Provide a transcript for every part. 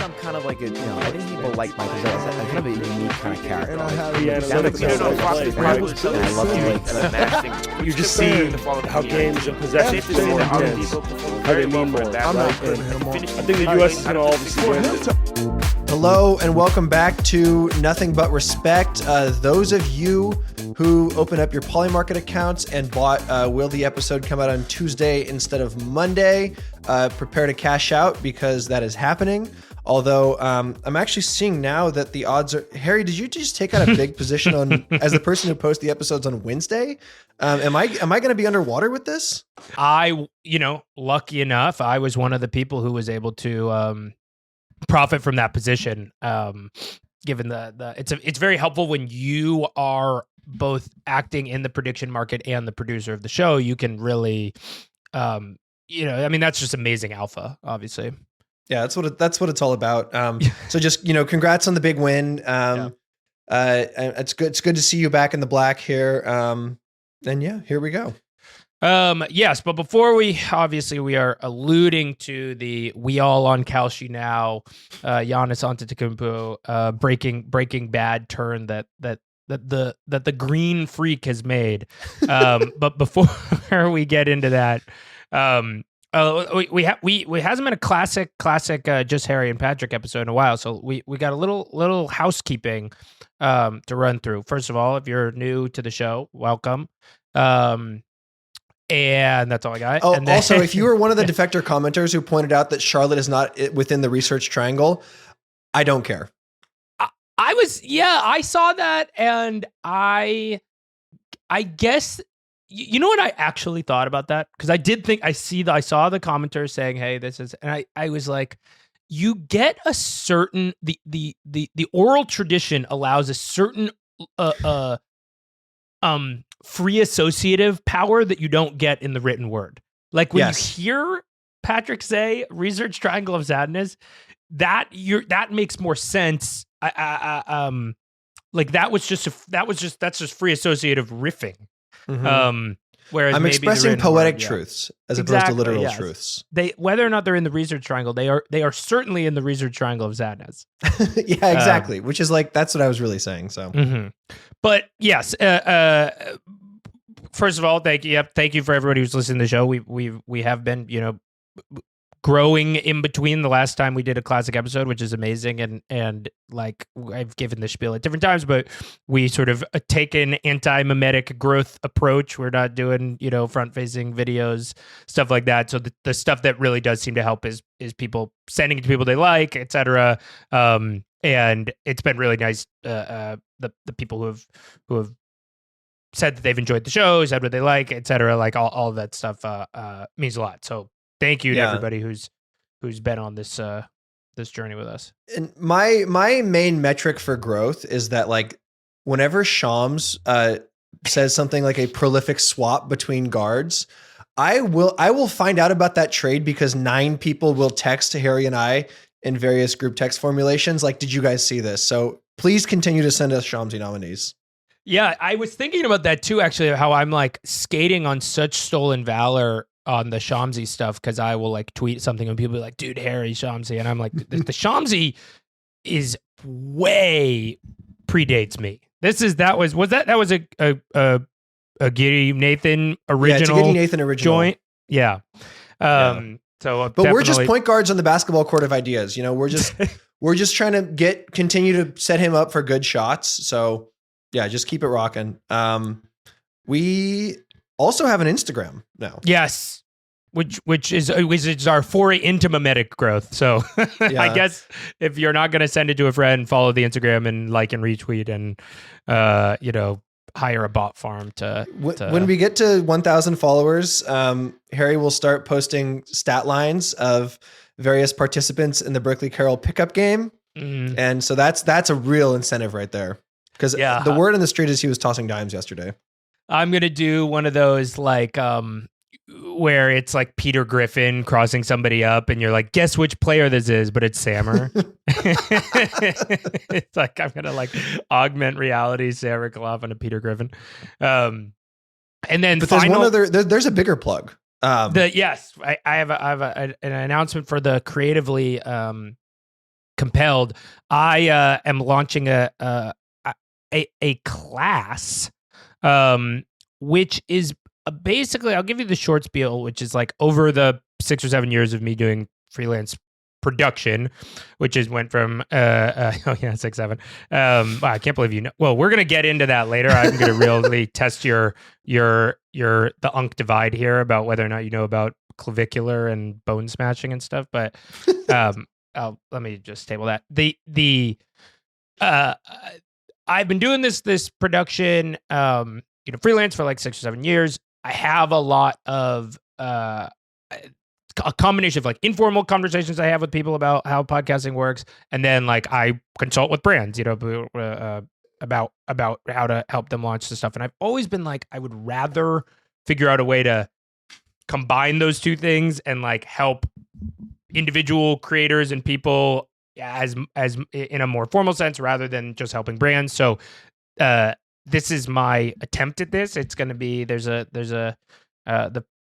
I'm kind of like a, I think people like my because I'm kind of a unique kind of character. And I have I love like You just see how games and possessions fit more intense, how they mean more. I'm not putting him on. I think the U.S. is going to obviously win. Hello and welcome back to Nothing But Respect. Those of you who opened up your Polymarket accounts and bought Will the Episode Come Out on Tuesday instead of Monday, prepare to cash out because that is happening. Although I'm actually seeing now that the odds are... Harry, did you just take out a big position on as the person who posts the episodes on Wednesday? Am I going to be underwater with this? Lucky enough, I was one of the people who was able to profit from that position. Given it's very helpful when you are both acting in the prediction market and the producer of the show. You can really, that's just amazing alpha, obviously. Yeah, that's what it's all about. So just, congrats on the big win. It's good to see you back in the black here. And yeah, here we go. Yes, but before we are alluding to we all on Kalshi now, Giannis Antetokounmpo, breaking bad turn that the green freak has made. But before we get into that, we hasn't been a classic just Harry and Patrick episode in a while, so we got a little housekeeping to run through. First of all, if you're new to the show, welcome. And that's all I got. Oh, and then, also, if you were one of the Defector commenters who pointed out that Charlotte is not within the research triangle, I don't care. I saw that, and I guess, you know what I actually thought about that? Because I did think I saw the commenters saying, hey, this is, and I was like, you get a certain, the oral tradition allows a certain, free associative power that you don't get in the written word. Like when you hear Patrick say research triangle of sadness, that makes more sense. Like that's just free associative riffing. Mm-hmm. Whereas I'm expressing poetic truths as opposed to literal yes. truths. Whether or not they're in the research triangle, they are certainly in the research triangle of sadness. Yeah, exactly. Which is like, that's what I was really saying. So, But yes, first of all, thank you. Yep, thank you for everybody who's listening to the show. We have been, growing in between the last time we did a classic episode, which is amazing. And like I've given the spiel at different times, but we sort of take an anti-mimetic growth approach. We're not doing, front facing videos, stuff like that. So the stuff that really does seem to help is people sending it to people they like, etc. And it's been really nice. The people who have said that they've enjoyed the show, said what they like, etc. Like all of that stuff means a lot. So thank you to everybody who's been on this journey with us. And my main metric for growth is that like whenever Shams says something like a prolific swap between guards, I will find out about that trade because 9 people will text to Harry and I in various group text formulations. Like, did you guys see this? So please continue to send us Shamsy nominees. Yeah, I was thinking about that too, actually, how I'm like skating on such stolen valor on the Shamsy stuff, because I will like tweet something and people be like, dude, Harry Shamsy. And I'm like, the Shamsy is way predates me. That was a Giddy Nathan original. Yeah, it's a Giddy Nathan original joint. Yeah. So, but we're just point guards on the basketball court of ideas. We're just trying to continue to set him up for good shots. So yeah, just keep it rocking. We also have an Instagram now. Yes, which is our foray into mimetic growth. So I guess if you're not going to send it to a friend, follow the Instagram and like and retweet and hire a bot farm to. When we get to 1,000 followers, Harry will start posting stat lines of various participants in the Berkeley Carroll pickup game, and so that's a real incentive right there. Because the word on the street is he was tossing dimes yesterday. I'm going to do one of those like where it's like Peter Griffin crossing somebody up and you're like, guess which player this is, but it's Sammer. It's like I'm going to like augment reality, Sammer Kaloff and a Peter Griffin. And then but there's one other, there's a bigger plug. I have an announcement for the creatively compelled. I am launching a class, which is basically, I'll give you the short spiel, which is like over the 6 or 7 years of me doing freelance production, which is went from 6, 7. Wow, I can't believe you know. Well, we're gonna get into that later. I'm gonna really test the unk divide here about whether or not you know about clavicular and bone smashing and stuff. But let me just table that. I've been doing this production, freelance for like 6 or 7 years. I have a lot of a combination of like informal conversations I have with people about how podcasting works, and then like I consult with brands, about how to help them launch the stuff. And I've always been like, I would rather figure out a way to combine those two things and like help individual creators and people as in a more formal sense rather than just helping brands. So this is my attempt at this. It's going to be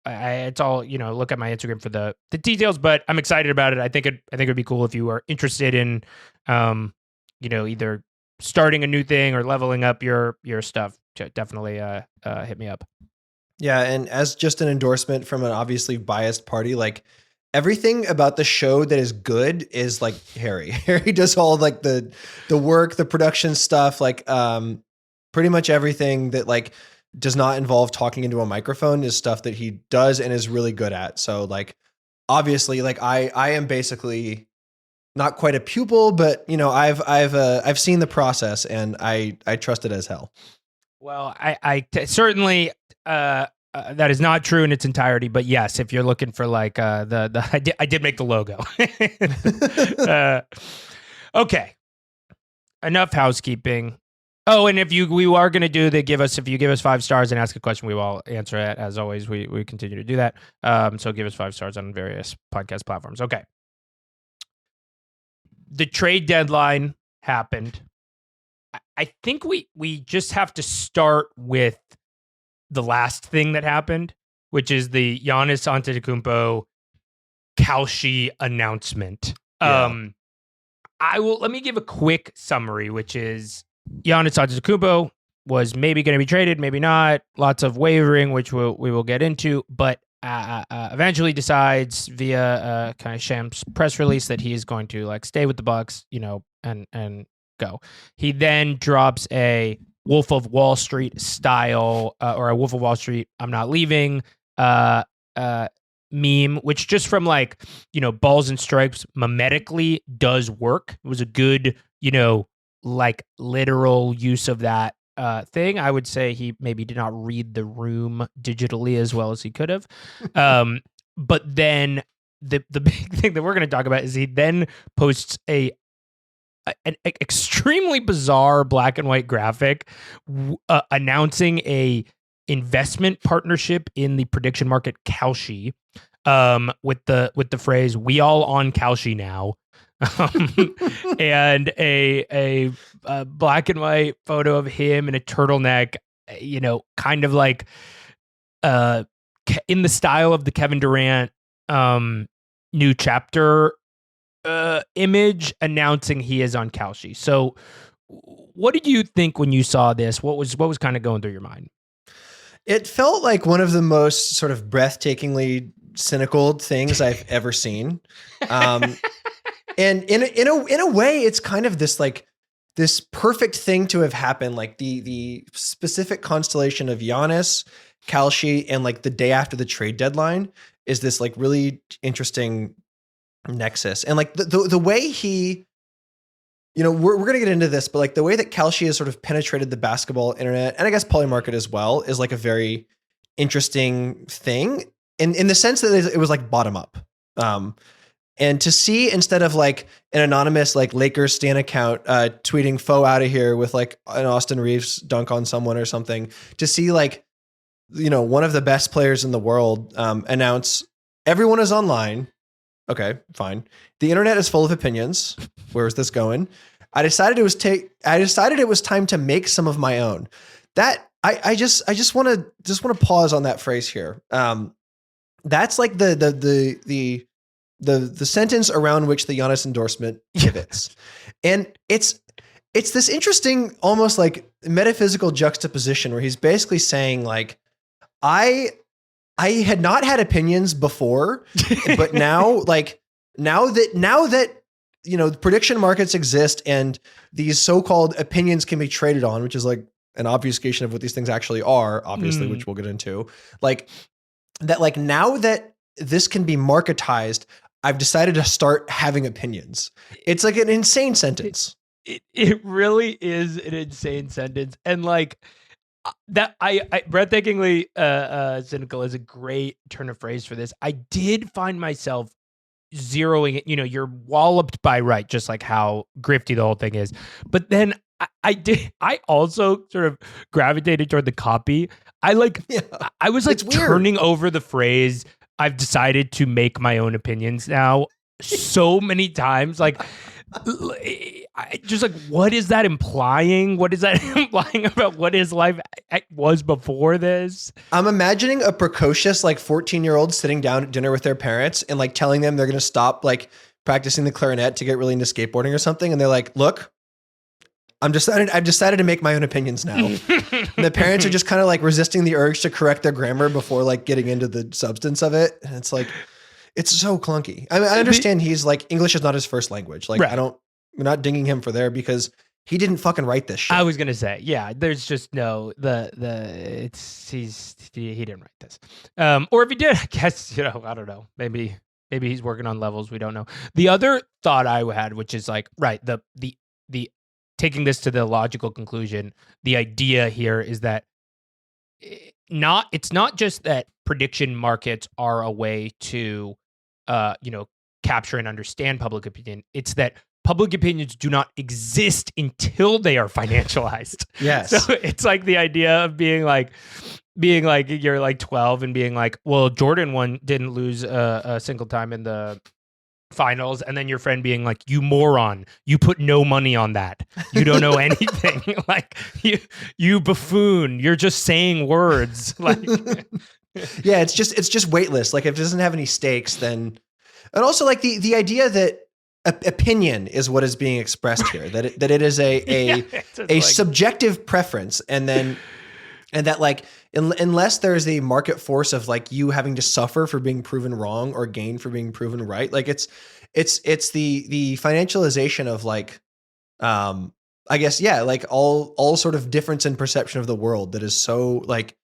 it's all, look at my Instagram for the details, but I'm excited about it. I think it'd be cool if you are interested in either starting a new thing or leveling up your stuff. Definitely hit me up. Yeah, and as just an endorsement from an obviously biased party, like everything about the show that is good is like Harry. Harry does all like the work, the production stuff, like pretty much everything that like does not involve talking into a microphone is stuff that he does and is really good at. So like obviously like I am basically not quite a pupil, but I've seen the process and I trust it as hell. Well, I certainly that is not true in its entirety, but yes, if you're looking for like I did make the logo. Okay, enough housekeeping. Oh, and if you are going to do the if you give us 5 stars and ask a question, we will answer it. As always, we continue to do that. So give us 5 stars on various podcast platforms. Okay. The trade deadline happened. I think we just have to start with the last thing that happened, which is the Giannis Antetokounmpo Kalshi announcement. Yeah. Let me give a quick summary, which is Giannis Antetokounmpo was maybe going to be traded, maybe not. Lots of wavering, which we will get into, but eventually decides via kind of Shams press release that he is going to like stay with the Bucks, and go. He then drops a Wolf of Wall Street style or a Wolf of Wall Street I'm not leaving meme, which just from like balls and stripes memetically does work. It was a good like literal use of that thing. I would say he maybe did not read the room digitally as well as he could have. But then the big thing that we're going to talk about is he then posts an extremely bizarre black and white graphic announcing a investment partnership in the prediction market Kalshi, with the phrase "we all on Kalshi now." And a black and white photo of him in a turtleneck, kind of like in the style of the Kevin Durant new chapter image announcing he is on Kalshi. So what did you think when you saw this? What was kind of going through your mind? It felt like one of the most sort of breathtakingly cynical things I've ever seen. And in a way, it's kind of this perfect thing to have happened. Like the specific constellation of Giannis, Kalshi, and like the day after the trade deadline is this like really interesting nexus. And like the way he, we're going to get into this, but like the way that Kalshi has sort of penetrated the basketball internet, and I guess Polymarket as well, is like a very interesting thing in the sense that it was like bottom up. And to see, instead of like an anonymous like Lakers stan account tweeting "faux out of here" with like an Austin Reeves dunk on someone or something, to see like one of the best players in the world announce everyone is online. Okay, fine. The internet is full of opinions. Where is this going? I decided it was time to make some of my own. That I just want to pause on that phrase here. That's like the the sentence around which the Giannis endorsement pivots. And it's this interesting, almost like metaphysical juxtaposition where he's basically saying like, I had not had opinions before, but now that prediction markets exist and these so-called opinions can be traded on, which is like an obfuscation of what these things actually are, obviously, which we'll get into. Like that, like now that this can be marketized, I've decided to start having opinions. It's like an insane sentence. It really is an insane sentence. And like that, I breathtakingly cynical is a great turn of phrase for this. I did find myself zeroing it, you're walloped by right, just like how grifty the whole thing is. But then I also sort of gravitated toward the copy. I was like turning over the phrase, I've decided to make my own opinions now so many times. Like, just like, what is that implying? What is that implying about what his life was before this? I'm imagining a precocious, like 14-year-old sitting down at dinner with their parents and like telling them they're going to stop like practicing the clarinet to get really into skateboarding or something. And they're like, look, I've decided to make my own opinions now. And the parents are just kind of like resisting the urge to correct their grammar before like getting into the substance of it. And it's like, it's so clunky. I mean, I understand he's like, English is not his first language. Like, right. We're not dinging him for there because he didn't fucking write this shit. I was going to say, yeah, there's just no, he didn't write this. Or if he did, I guess, I don't know. Maybe he's working on levels. We don't know. The other thought I had, which is like, right, the taking this to the logical conclusion, the idea here is that it's not just that prediction markets are a way to, capture and understand public opinion. It's that public opinions do not exist until they are financialized. Yes. So it's like the idea of being like you're like 12 and being like, well, Jordan didn't lose a single time in the finals, and then your friend being like, you moron, you put no money on that, you don't know anything. Like you buffoon, you're just saying words. Like yeah, it's just weightless. Like if it doesn't have any stakes, then, and also like the idea that opinion is what is being expressed here, that it is a subjective preference, and that like unless there's a market force of like you having to suffer for being proven wrong or gain for being proven right, like it's the financialization of like I guess, yeah, like all sort of difference in perception of the world that is so like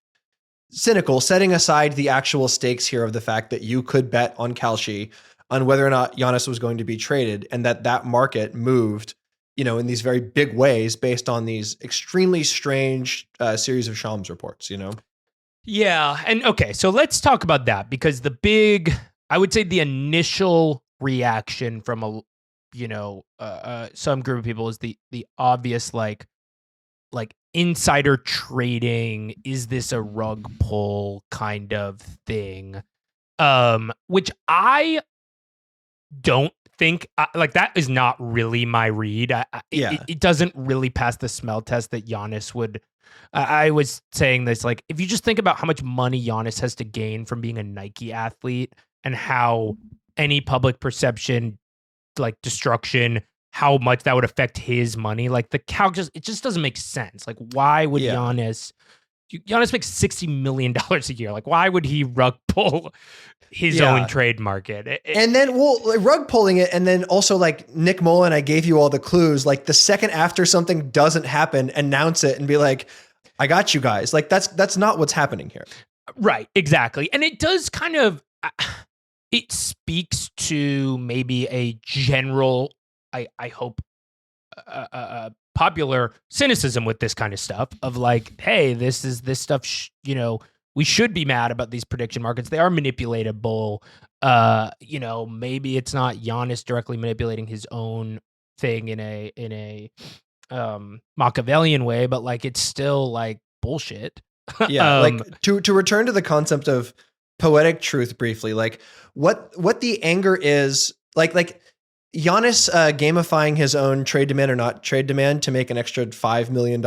cynical, setting aside the actual stakes here of the fact that you could bet on Kalshi on whether or not Giannis was going to be traded, and that market moved, in these very big ways based on these extremely strange series of Shams reports, Yeah. And okay, so let's talk about that, because I would say the initial reaction from some group of people is the obvious, like insider trading. Is this a rug pull kind of thing? Which I don't think like that is not really my read. It doesn't really pass the smell test that Giannis would. I was saying this, like, if you just think about how much money Giannis has to gain from being a Nike athlete and how any public perception, like destruction, how much that would affect his money, like the it just doesn't make sense. Like, why would Giannis makes $60 million a year. Like, why would he rug pull his own trade market? And then, rug pulling it, and then also like Nick Mullen, I gave you all the clues. Like the second after something doesn't happen, announce it and be like, I got you guys. Like that's not what's happening here. Right, exactly. And it does kind of, it speaks to maybe a general, I hope, popular cynicism with this kind of stuff of like, hey, this stuff, we should be mad about these prediction markets. They are manipulatable. Maybe it's not Giannis directly manipulating his own thing in a Machiavellian way, but like, it's still like bullshit. Yeah. Like to return to the concept of poetic truth briefly, like what the anger is like Giannis gamifying his own trade demand or not trade demand to make an extra $5 million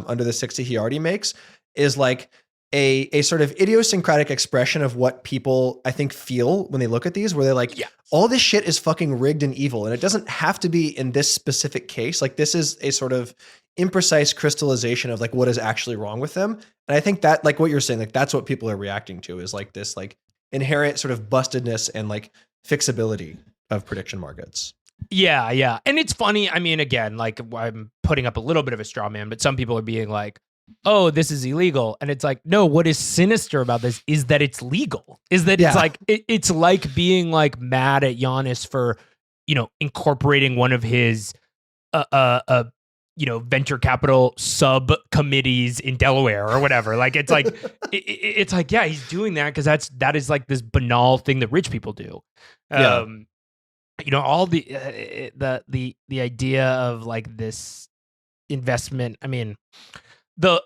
under the 60 he already makes is like a sort of idiosyncratic expression of what people I think feel when they look at these, where they're like, all this shit is fucking rigged and evil. And it doesn't have to be in this specific case. Like this is a sort of imprecise crystallization of like what is actually wrong with them. And I think that like what you're saying, like that's what people are reacting to is like this like inherent sort of bustedness and like fixability of prediction markets. Yeah, yeah. And it's funny. I mean, again, like I'm putting up a little bit of a straw man, but some people are being like, oh, this is illegal. And it's like, no, what is sinister about this is that it's legal. Is that it's like, it's like being like mad at Giannis for, you know, incorporating one of his, you know, venture capital subcommittees in Delaware or whatever. Like, it's like, it's like, yeah, he's doing that because that is like this banal thing that rich people do. You know, all the idea of like this investment. I mean, the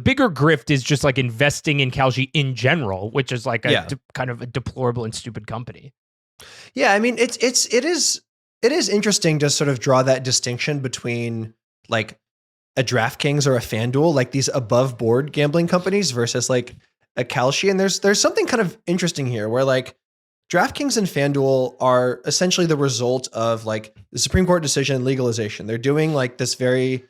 bigger grift is just like investing in Kalshi in general, which is like a kind of a deplorable and stupid company. Yeah, I mean, it is interesting to sort of draw that distinction between like a DraftKings or a FanDuel, like these above board gambling companies versus like a Kalshi. And there's something kind of interesting here where like DraftKings and FanDuel are essentially the result of like the Supreme Court decision legalization. They're doing like this very,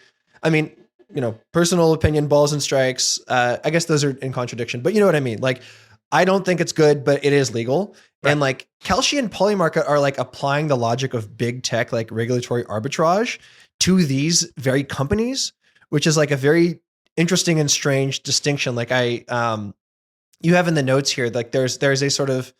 I mean, you know, personal opinion, balls and strikes. I guess those are in contradiction, but you know what I mean? Like, I don't think it's good, but it is legal. Right. And like Kalshi and Polymarket are like applying the logic of big tech, like regulatory arbitrage to these very companies, which is like a very interesting and strange distinction. Like you have in the notes here, like there's a sort of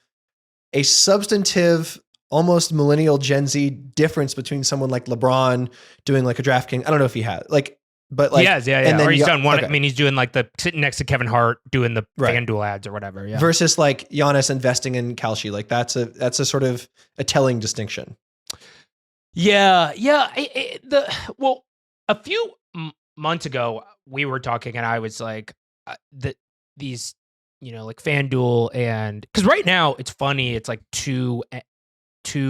a substantive, almost millennial Gen Z difference between someone like LeBron doing like a DraftKings. I don't know if he had like, but like, yeah. And then or he's done one. Okay. I mean, he's doing like the sitting next to Kevin Hart doing the FanDuel ads or whatever. Yeah. Versus like Giannis investing in Kalshi. Like that's a sort of a telling distinction. Yeah. Well, a few months ago we were talking and I was like, these, you know, like FanDuel and because right now it's funny. It's like two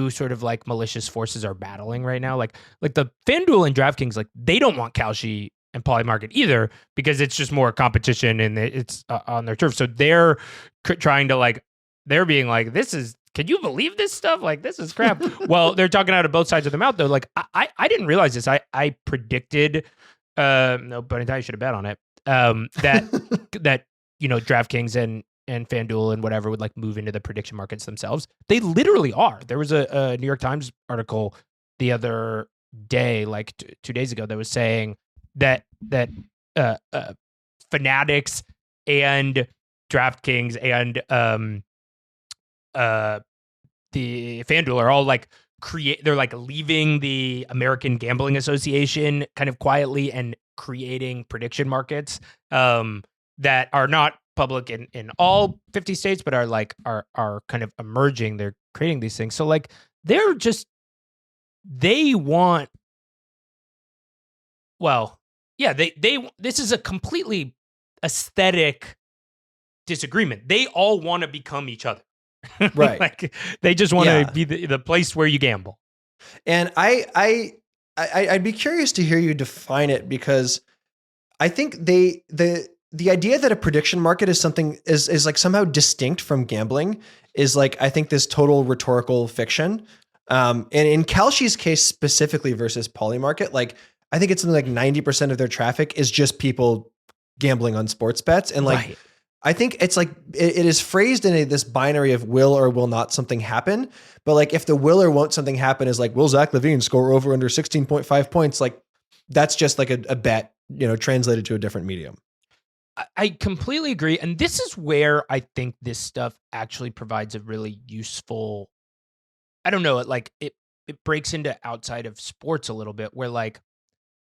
sort of like malicious forces are battling right now. Like the FanDuel and DraftKings, like they don't want Kalshi and Polymarket either because it's just more competition and it's on their turf. So they're trying to like, they're being like, can you believe this stuff? Like, this is crap. Well, they're talking out of both sides of their mouth though. Like I didn't realize this. I predicted, no, but I should have bet on it. That, you know, DraftKings and FanDuel and whatever would like move into the prediction markets themselves. They literally are. There was a New York Times article the other day, like 2 days ago, that was saying that Fanatics and DraftKings and the FanDuel are all like they're like leaving the American Gambling Association kind of quietly and creating prediction markets that are not public in all 50 states, but are like are kind of emerging. They're creating these things. So like they want, well, yeah, this is a completely aesthetic disagreement. They all want to become each other. Right. Like they just want to be the place where you gamble. And I'd be curious to hear you define it because I think the idea that a prediction market is something is like somehow distinct from gambling is like, I think this total rhetorical fiction. And in Kalshi's case specifically versus Polymarket, like I think it's something like 90% of their traffic is just people gambling on sports bets. And like, I think it's like, it is phrased in this binary of will or will not something happen. But like, if the will or won't something happen is like, will Zach LaVine score over under 16.5 points? Like that's just like a bet, you know, translated to a different medium. I completely agree. And this is where I think this stuff actually provides a really useful, I don't know, it breaks into outside of sports a little bit where like,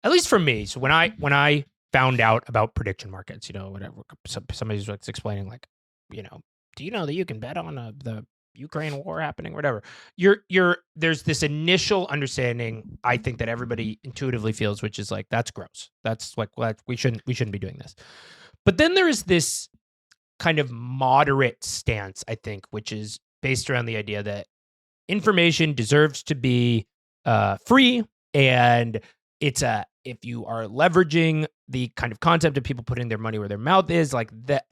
at least for me. So when I found out about prediction markets, you know, whatever, somebody's like explaining like, you know, do you know that you can bet on the Ukraine war happening, whatever. There's this initial understanding, I think, that everybody intuitively feels, which is like, that's gross. That's like, we shouldn't be doing this. But then there is this kind of moderate stance, I think, which is based around the idea that information deserves to be free, and it's if you are leveraging the kind of concept of people putting their money where their mouth is, like that,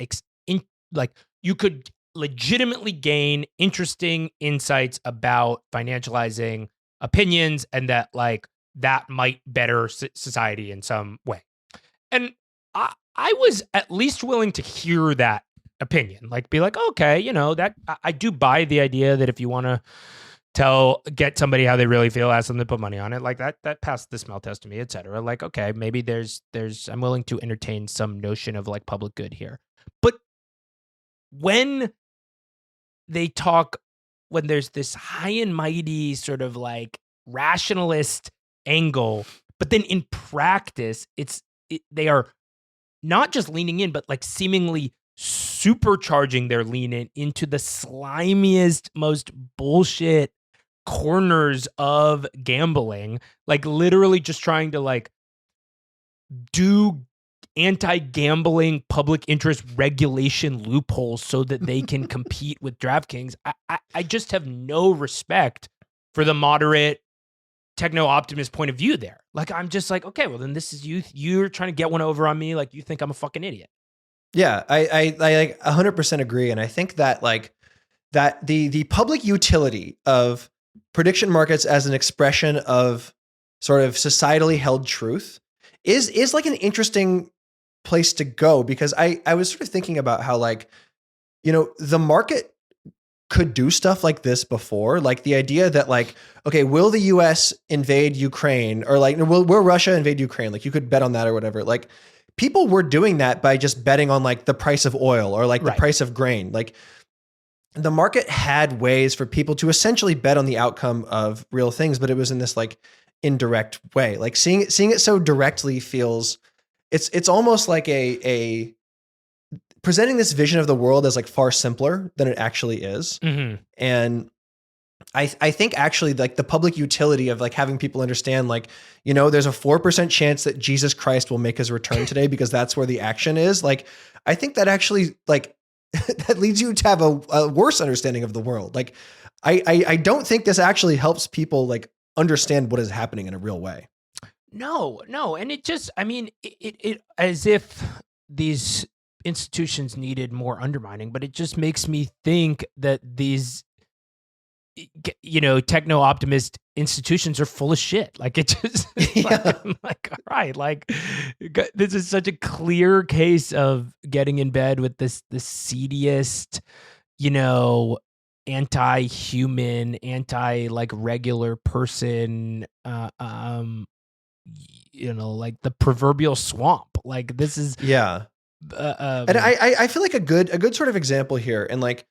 like you could legitimately gain interesting insights about financializing opinions, and that like that might better society in some way. And I was at least willing to hear that opinion, like be like, okay, that I do buy the idea that if you want to get somebody how they really feel, ask them to put money on it, like that passed the smell test to me, etc. Like, okay, maybe there's I'm willing to entertain some notion of like public good here. But when there's this high and mighty sort of like rationalist angle, but then in practice they are not just leaning in, but like seemingly supercharging their lean in into the slimiest, most bullshit corners of gambling, like literally just trying to like do anti-gambling public interest regulation loopholes so that they can compete with DraftKings. I just have no respect for the moderate techno-optimist point of view there. Like, I'm just like, okay, well then this is you're trying to get one over on me, like you think I'm a fucking idiot. Yeah, I like 100% agree. And I think that like that the public utility of prediction markets as an expression of sort of societally held truth is like an interesting place to go, because I was sort of thinking about how like, the market could do stuff like this before, like the idea that like, okay, will the US invade Ukraine, or like, will Russia invade Ukraine? Like you could bet on that or whatever. Like people were doing that by just betting on like the price of oil or like the price of grain. Like the market had ways for people to essentially bet on the outcome of real things, but it was in this like indirect way. Like seeing it so directly feels, it's almost like a presenting this vision of the world as like far simpler than it actually is. Mm-hmm. And I think actually like the public utility of like having people understand like, there's a 4% chance that Jesus Christ will make his return today because that's where the action is. Like, I think that actually like that leads you to have a worse understanding of the world. Like, I don't think this actually helps people like understand what is happening in a real way. No. And it just, I mean, it as if these institutions needed more undermining, but it just makes me think that these, techno-optimist institutions are full of shit. Like it just, I'm like, all right, like this is such a clear case of getting in bed with the seediest, anti-human, like regular person, like the proverbial swamp. Like this is, and I feel like a good sort of example here, and like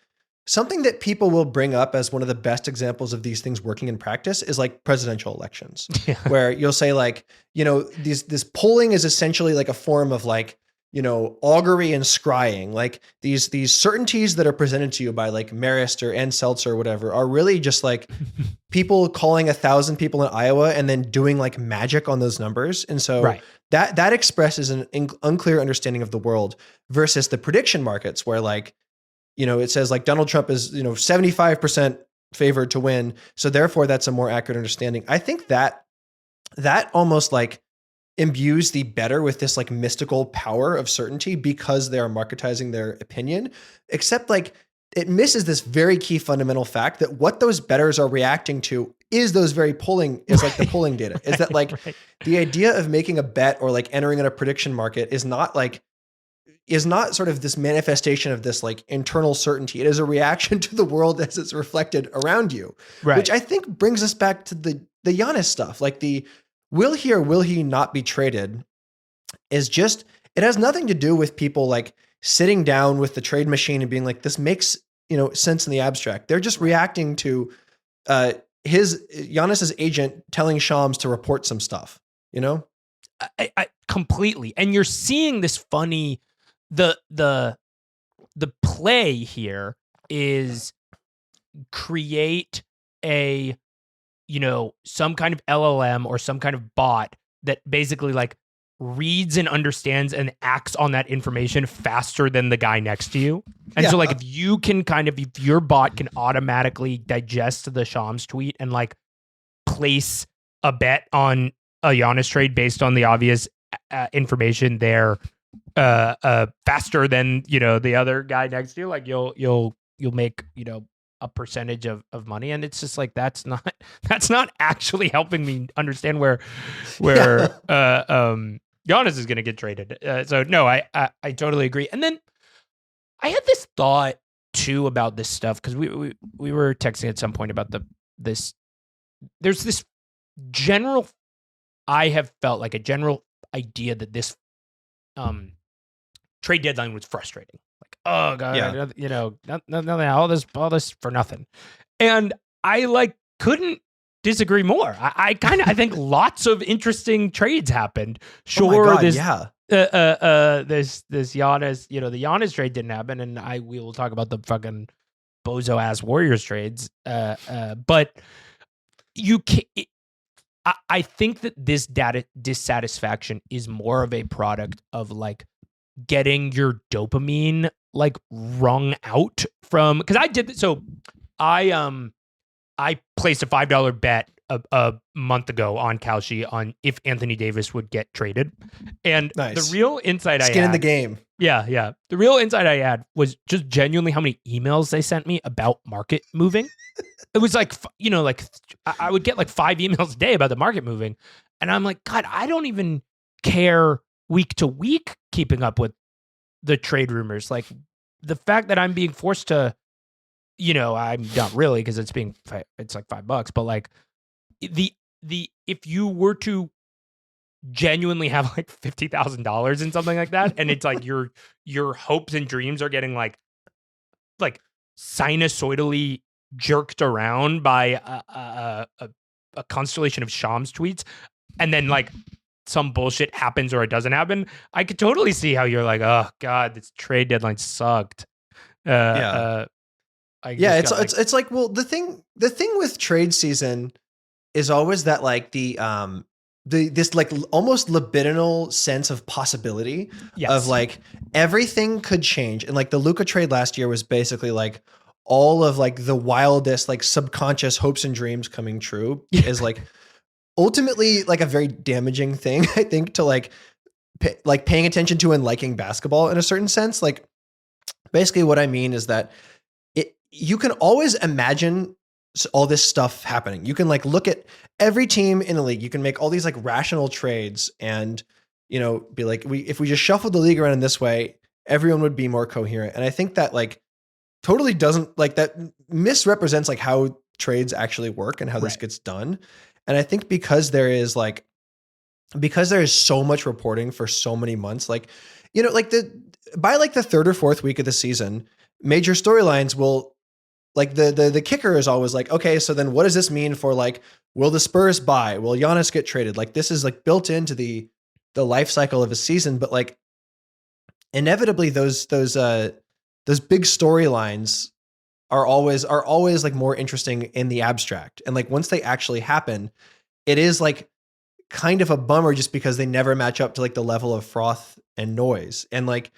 something that people will bring up as one of the best examples of these things working in practice is like presidential elections, where you'll say like, this polling is essentially like a form of like, augury and scrying. Like these certainties that are presented to you by like Marist or Ann Seltzer or whatever are really just like people calling 1,000 people in Iowa and then doing like magic on those numbers. And so that expresses an unclear understanding of the world versus the prediction markets where like, it says like Donald Trump is, 75% favored to win. So therefore that's a more accurate understanding. I think that almost like imbues the better with this like mystical power of certainty because they are marketizing their opinion, except like it misses this very key fundamental fact that what those bettors are reacting to is those very polling is like the polling data is that like the idea of making a bet or like entering in a prediction market is not sort of this manifestation of this like internal certainty. It is a reaction to the world as it's reflected around you, which I think brings us back to the Giannis stuff. Like the will he or will he not be traded is just, it has nothing to do with people like sitting down with the trade machine and being like, this makes, sense in the abstract. They're just reacting to Giannis's agent telling Shams to report some stuff, I completely. And you're seeing this funny, the play here is create a, some kind of LLM or some kind of bot that basically like reads and understands and acts on that information faster than the guy next to you. And so like if your bot can automatically digest the Shams tweet and like place a bet on a Giannis trade based on the obvious information there faster than the other guy next to you. Like you'll make a percentage of money, and it's just like that's not actually helping me understand where Giannis is going to get traded. So no, I totally agree. And then I had this thought too about this stuff because we were texting at some point about this. There's this general. I have felt like a general idea that this trade deadline was frustrating. Like, oh god, nothing, all this for nothing. And I couldn't disagree more. I think lots of interesting trades happened. Sure, oh my God, this Giannis, the Giannis trade didn't happen, and we will talk about the fucking bozo ass Warriors trades. But you can. I think that this data dissatisfaction is more of a product of getting your dopamine wrung out from, because I did so I placed a $5 bet a month ago on Kalshi on if Anthony Davis would get traded, and nice. The real insight skin in the game. Yeah. The real insight I had was just genuinely how many emails they sent me about market moving. It was I would get 5 emails a day about the market moving, and I'm like, God, I don't even care week to week keeping up with the trade rumors. Like the fact that I'm being forced to, I'm not really, because it's like $5, but the if you were to genuinely have $50,000 in something like that, and it's your hopes and dreams are getting like sinusoidally jerked around by a constellation of Shams tweets, and then some bullshit happens or it doesn't happen, I could totally see how you're like, oh God, this trade deadline sucked. It's like, well, the thing with trade season is always that this almost libidinal sense of possibility. Yes. Of everything could change. And the Luka trade last year was basically all of the wildest subconscious hopes and dreams coming true is ultimately a very damaging thing, I think, to paying attention to and liking basketball in a certain sense. Basically what I mean is that you can always imagine all this stuff happening. You can look at every team in the league. You can make all these rational trades and, be if we just shuffled the league around in this way, everyone would be more coherent. And I think that totally doesn't that misrepresents how trades actually work and how this gets done. And I think because there is so much reporting for so many months, by the third or fourth week of the season, major storylines will the kicker is always okay, so then what does this mean for will the Spurs buy? Will Giannis get traded? This is built into the life cycle of a season, but inevitably those big storylines are always more interesting in the abstract. And once they actually happen, it is kind of a bummer just because they never match up to the level of froth and noise. And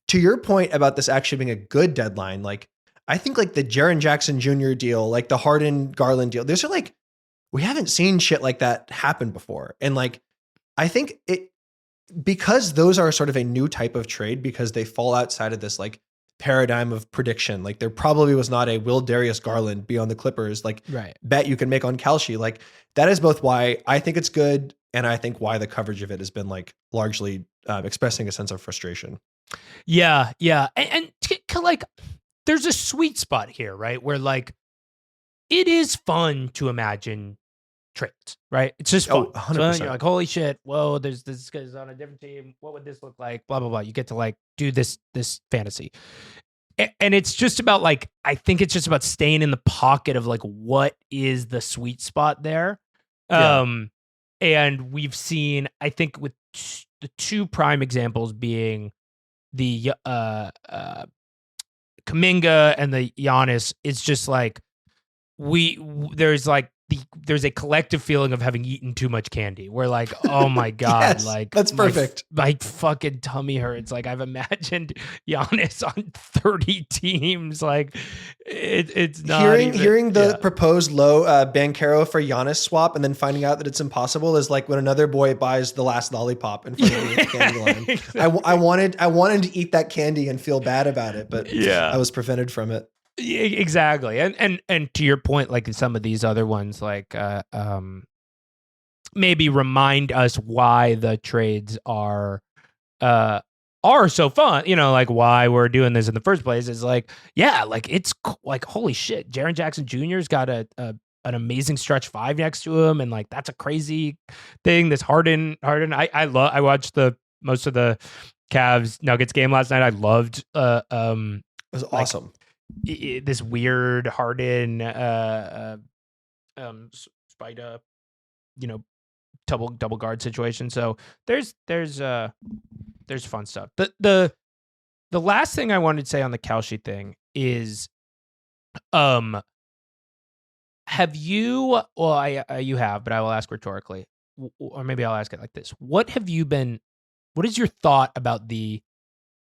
to your point about this actually being a good deadline, I think the Jaren Jackson Jr. deal, the Harden Garland deal, those are we haven't seen shit like that happen before. And I think because those are sort of a new type of trade because they fall outside of this paradigm of prediction. There probably was not a will Darius Garland be on the Clippers bet you can make on Kalshi. That is both why I think it's good and I think why the coverage of it has been largely expressing a sense of frustration. Yeah. And there's a sweet spot here, right? Where it is fun to imagine trades, right? It's just fun. 100%. So you're holy shit, whoa, there's this guy's on a different team. What would this look like? Blah, blah, blah. You get to do this fantasy. And it's just about I think it's just about staying in the pocket of what is the sweet spot there. Yeah. And we've seen, I think with the two prime examples being the Kuminga and the Giannis, it's just there's there's a collective feeling of having eaten too much candy. We're like, oh my God, Yes, like that's perfect. My fucking tummy hurts. Like I've imagined Giannis on 30 teams. Like it's not hearing the proposed low Bankero for Giannis swap and then finding out that it's impossible is like when another boy buys the last lollipop in front of me at the candy line. Exactly. I wanted to eat that candy and feel bad about it, but I was prevented from it. Exactly. And to your point, like some of these other ones, like maybe remind us why the trades are so fun, like why we're doing this in the first place is like, yeah, like it's like, holy shit, Jaren Jackson Jr.'s got an amazing stretch 5 next to him. And like, that's a crazy thing. This Harden, I watched most of the Cavs Nuggets game last night. I loved, it was awesome. This weird Harden, Spida, double guard situation. So there's fun stuff. The last thing I wanted to say on the Kalshi thing is, have you? Well, you have, but I will ask rhetorically, or maybe I'll ask it like this: what is your thought about the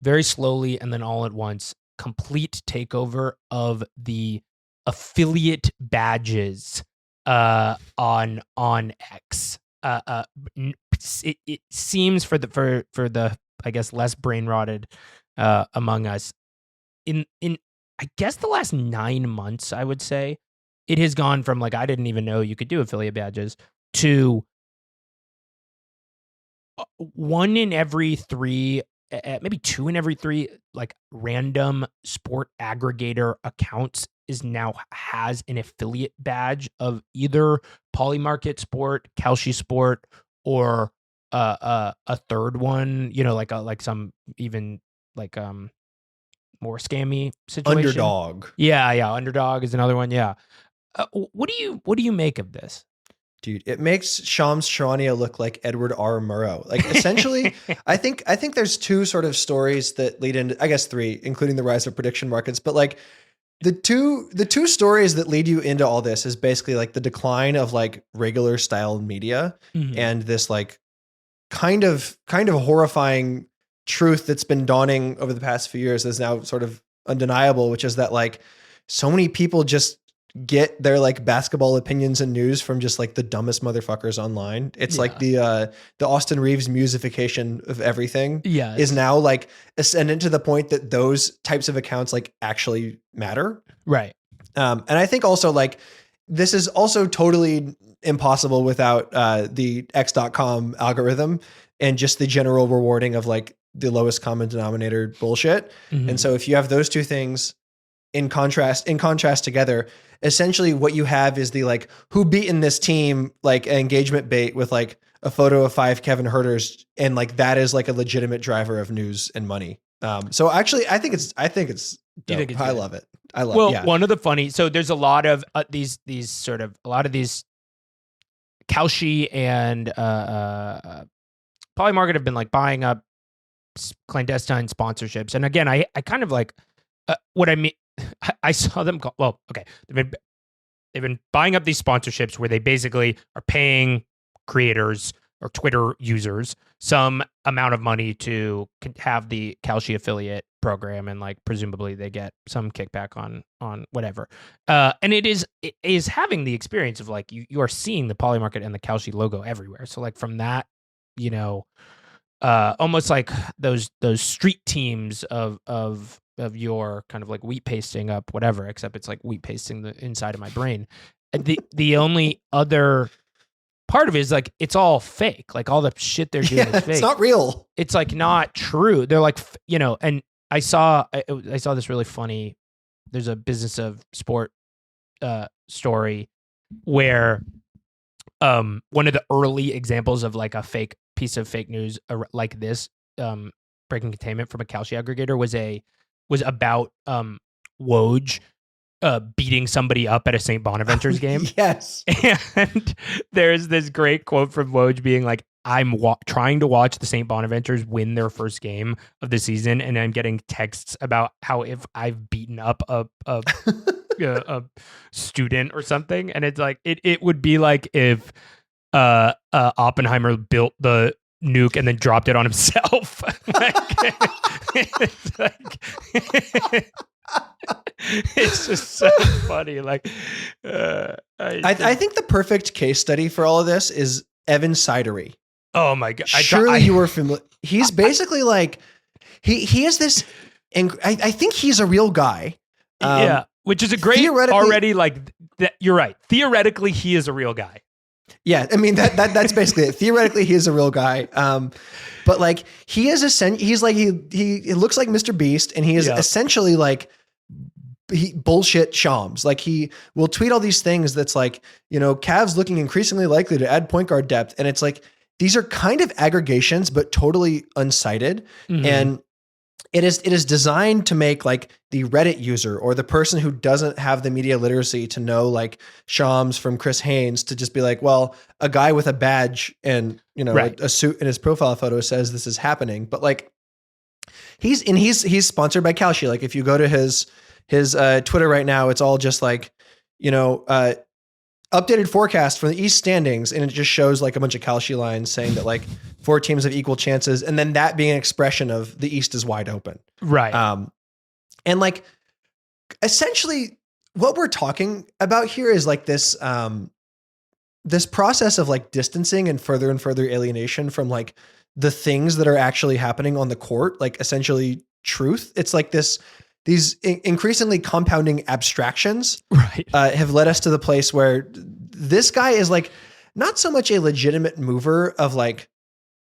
very slowly and then all at once complete takeover of the affiliate badges on X? It seems for the I guess less brain rotted among us, in I guess the last 9 months, I would say it has gone from like I didn't even know you could do affiliate badges to 1 in every 3, maybe 2 in every 3, like random sport aggregator accounts now has an affiliate badge of either Polymarket Sport, Kalshi Sport, or a third one, like some even like more scammy situation. Underdog. Yeah, Underdog is another one. Yeah. What do you make of this? Dude, it makes Shams Charania look like Edward R. Murrow. Like essentially, I think there's 2 sort of stories that lead into, I guess 3, including the rise of prediction markets. But like the two stories that lead you into all this is basically like the decline of like regular style media and this like kind of horrifying truth that's been dawning over the past few years is now sort of undeniable, which is that like so many people just get their like basketball opinions and news from just like the dumbest motherfuckers online. It's like the Austin Reeves musification of everything is now like ascendant to the point that those types of accounts like actually matter. Right. And I think also like this is also totally impossible without the X.com algorithm and just the general rewarding of like the lowest common denominator bullshit. And so if you have those 2 things in contrast together, essentially what you have is the like who beaten this team like engagement bait with like a photo of 5 Kevin Huerters, and like that is like a legitimate driver of news and money. So actually I think it's dope. I love it. One of the funny, so there's a lot of these Kalshi and Polymarket have been like buying up clandestine sponsorships. And again, I kind of like what I mean. I saw them call, well, okay. They've been buying up these sponsorships where they basically are paying creators or Twitter users some amount of money to have the Kalshi affiliate program, and like presumably they get some kickback on whatever. And it is having the experience of like you are seeing the Polymarket and the Kalshi logo everywhere. So like from that, almost like those street teams of your kind of like wheat pasting up whatever, except it's like wheat pasting the inside of my brain. The only other part of it is like it's all fake. Like all the shit they're doing is fake. It's not real. It's like not true. They're like, and I saw this really funny. There's a Business of Sport story where one of the early examples of like a fake piece of fake news like this breaking containment from a Kalshi aggregator was about Woj beating somebody up at a St. Bonaventure's game. Yes. And there's this great quote from Woj being like, I'm trying to watch the St. Bonaventures win their first game of the season, and I'm getting texts about how if I've beaten up a a student or something, and it's like it would be like if Oppenheimer built the nuke and then dropped it on himself. It's like it's just so funny. Like I think the perfect case study for all of this is Evan Sidery. Oh my god! Surely you were familiar. He's basically like he is this, and I think he's a real guy. Yeah, which is a great already. Like that, you're right. Theoretically, he is a real guy. Yeah, I mean that's basically it. Theoretically, he is a real guy. But like he is he's like he looks like Mr. Beast, and he is essentially like bullshit Shams. Like he will tweet all these things that's like, Cavs looking increasingly likely to add point guard depth, and it's like these are kind of aggregations, but totally unsighted. Mm-hmm. And it is designed to make like the Reddit user or the person who doesn't have the media literacy to know like Shams from Chris Haynes to just be like, well, a guy with a badge and, a suit in his profile photo says this is happening. But like he's sponsored by Kalshi. Like if you go to his Twitter right now, it's all just like, updated forecast for the East standings. And it just shows like a bunch of Kalshi lines saying that like 4 teams have equal chances. And then that being an expression of the East is wide open. Right. And like, essentially what we're talking about here is like this, this process of like distancing and further alienation from like the things that are actually happening on the court, like essentially truth. It's like these increasingly compounding abstractions have led us to the place where this guy is like not so much a legitimate mover of like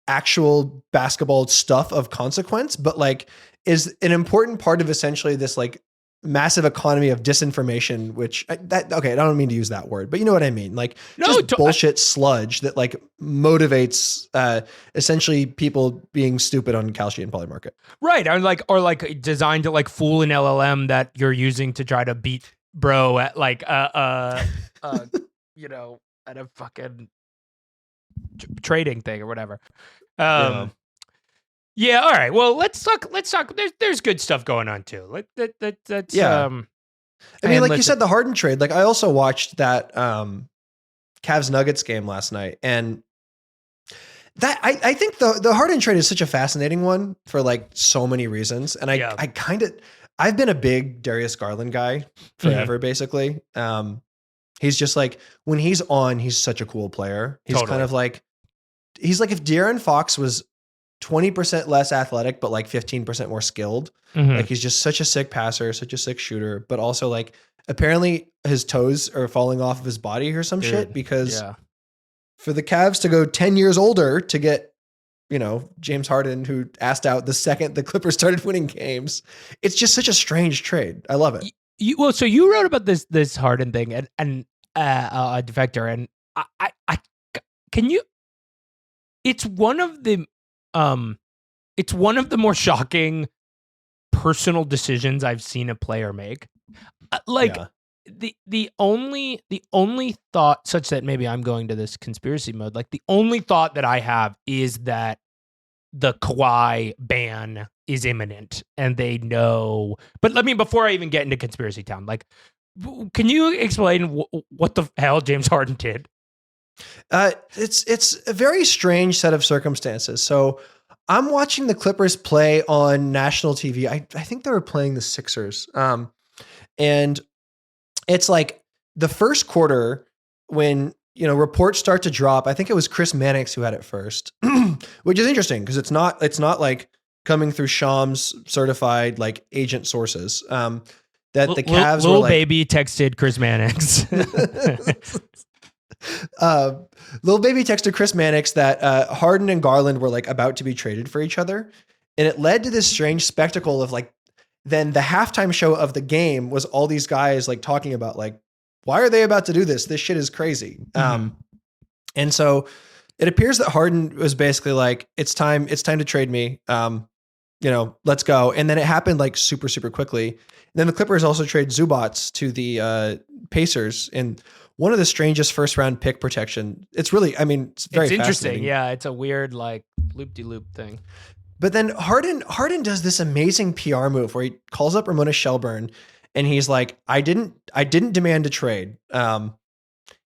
actual basketball stuff of consequence, but like is an important part of essentially this like massive economy of disinformation, which I don't mean to use that word, but you know what I mean? Like bullshit sludge that like motivates essentially people being stupid on Kalshi and Polymarket. Right. Or like designed to like fool an LLM that you're using to try to beat bro at like, at a fucking trading thing or whatever. Yeah. All right. Well, let's talk. There's good stuff going on too. That's I mean, like you said, the Harden trade. Like I also watched that Cavs Nuggets game last night, and that I think the Harden trade is such a fascinating one for like so many reasons. And I've been a big Darius Garland guy forever, basically. He's just like when he's on, he's such a cool player. He's kind of like he's like if De'Aaron Fox was 20% less athletic, but like 15% more skilled. Like he's just such a sick passer, such a sick shooter, but also like apparently his toes are falling off of his body or some shit because for the Cavs to go 10 years older to get, James Harden, who asked out the second the Clippers started winning games, it's just such a strange trade. I love it. So you wrote about this Harden thing and Defector, and I can you, it's one of the more shocking personal decisions I've seen a player make. The only thought, such that maybe I'm going to this conspiracy mode, like the only thought that I have is that the Kawhi ban is imminent and they know. But let me, before I even get into conspiracy town, like, can you explain what the hell James Harden did? It's a very strange set of circumstances. So I'm watching the Clippers play on national TV. I think they were playing the Sixers. And it's like the first quarter when, reports start to drop. I think it was Chris Mannix who had it first, which is interesting because it's not like coming through Shams certified like agent sources. That the Cavs Lil Baby texted Chris Mannix. Lil Baby texted Chris Mannix that Harden and Garland were like about to be traded for each other. And it led to this strange spectacle of like, then the halftime show of the game was all these guys like talking about like, why are they about to do this? This shit is crazy. And so it appears that Harden was basically like, it's time to trade me. Let's go. And then it happened like super, super quickly. And then the Clippers also trade Zubats to the Pacers in one of the strangest first round pick protection. It's really, it's very interesting. Yeah. It's a weird like loop-de-loop thing. But then Harden does this amazing PR move where he calls up Ramona Shelburne and he's like, I didn't demand a trade.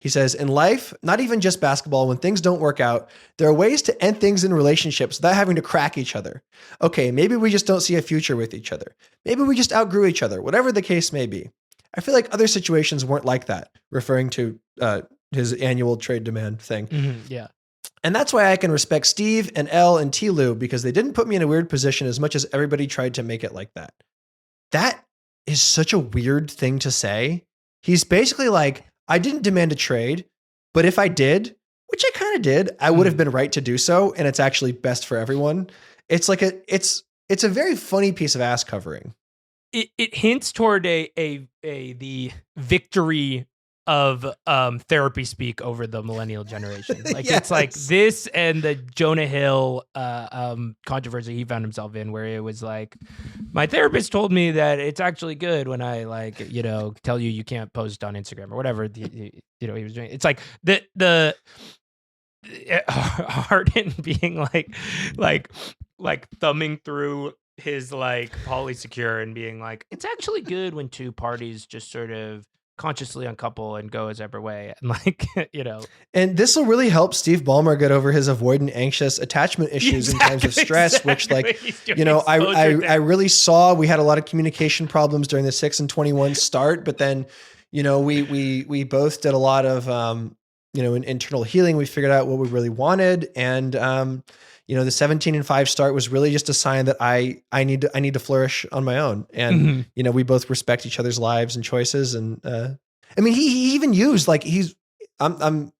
He says, in life, not even just basketball, when things don't work out, there are ways to end things in relationships without having to crack each other. Okay, maybe we just don't see a future with each other. Maybe we just outgrew each other, whatever the case may be. I feel like other situations weren't like that, referring to his annual trade demand thing. Yeah. And that's why I can respect Steve and Elle and T-Lou, because they didn't put me in a weird position as much as everybody tried to make it like that. That is such a weird thing to say. He's basically like, I didn't demand a trade, but if I did, which I kind of did, I would have been right to do so. And it's actually best for everyone. It's like it's a very funny piece of ass covering. It hints toward the victory of therapy speak over the millennial generation. Like Yes. It's like this and the Jonah Hill controversy he found himself in, where it was like, my therapist told me that it's actually good when I tell you can't post on Instagram or whatever he was doing. It's like the Harden being like thumbing through his polysecure and being like, it's actually good when two parties just sort of consciously uncouple and go a separate way, and And this will really help Steve Ballmer get over his avoidant anxious attachment issues in times of stress, which I really saw. We had a lot of communication problems during the 6-21 start, but then we both did a lot of in internal healing. We figured out what we really wanted, and the 17-5 start was really just a sign that I need to flourish on my own. And, we both respect each other's lives and choices. And, he even used I'm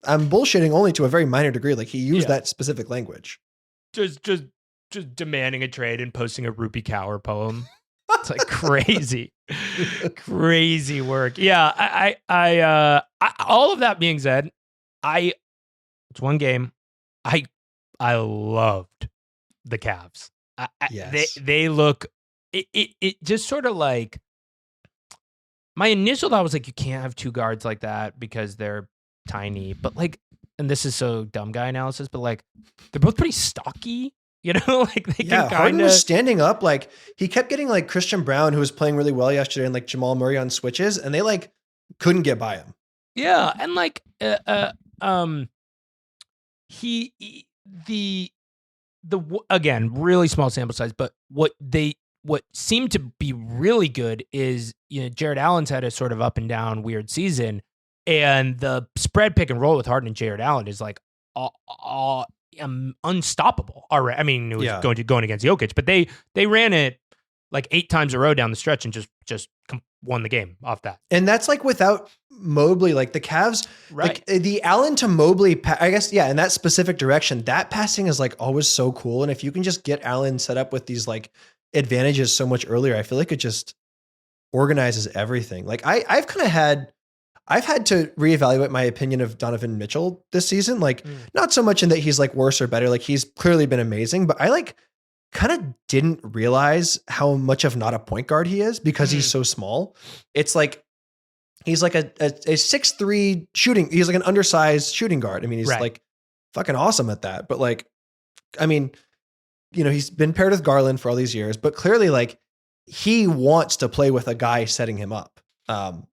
bullshitting only to a very minor degree. Like he used that specific language. Just demanding a trade and posting a Rupi Kaur poem. It's like crazy, crazy work. Yeah. I all of that being said, it's one game. I loved the Cavs. Yes. They look, it just sort of like, my initial thought was like, you can't have two guards like that because they're tiny, but and this is so dumb guy analysis, but they're both pretty stocky, they can Harden was standing up. Like he kept getting Christian Brown, who was playing really well yesterday, and Jamal Murray on switches, and they couldn't get by him. Yeah. And the again, really small sample size, but what seemed to be really good is, Jared Allen's had a sort of up and down weird season, and the spread pick and roll with Harden and Jared Allen is unstoppable. All right. I mean, it was going against Jokic, but they ran it 8 times a row down the stretch and just won the game off that. And that's without Mobley, the Cavs, right? The Allen to Mobley, I guess, in that specific direction, that passing is always so cool. And if you can just get Allen set up with these advantages so much earlier, I feel like it just organizes everything. I've had to reevaluate my opinion of Donovan Mitchell this season. Not so much in that he's worse or better. He's clearly been amazing, but I kind of didn't realize how much of not a point guard he is because he's so small. It's he's a 6'3" shooting. He's an undersized shooting guard. I mean, he's fucking awesome at that. But he's been paired with Garland for all these years, but clearly he wants to play with a guy setting him up. And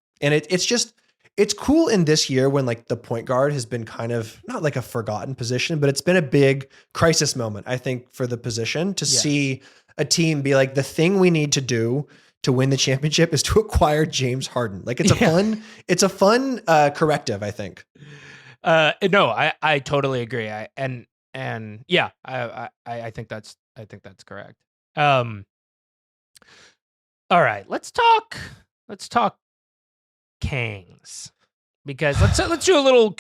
it's cool in this year when the point guard has been kind of not a forgotten position, but it's been a big crisis moment, I think, for the position to see a team be the thing we need to do to win the championship is to acquire James Harden. It's a fun corrective, I think. No, I totally agree. I think that's correct. All right, let's talk Kangs, because let's do a little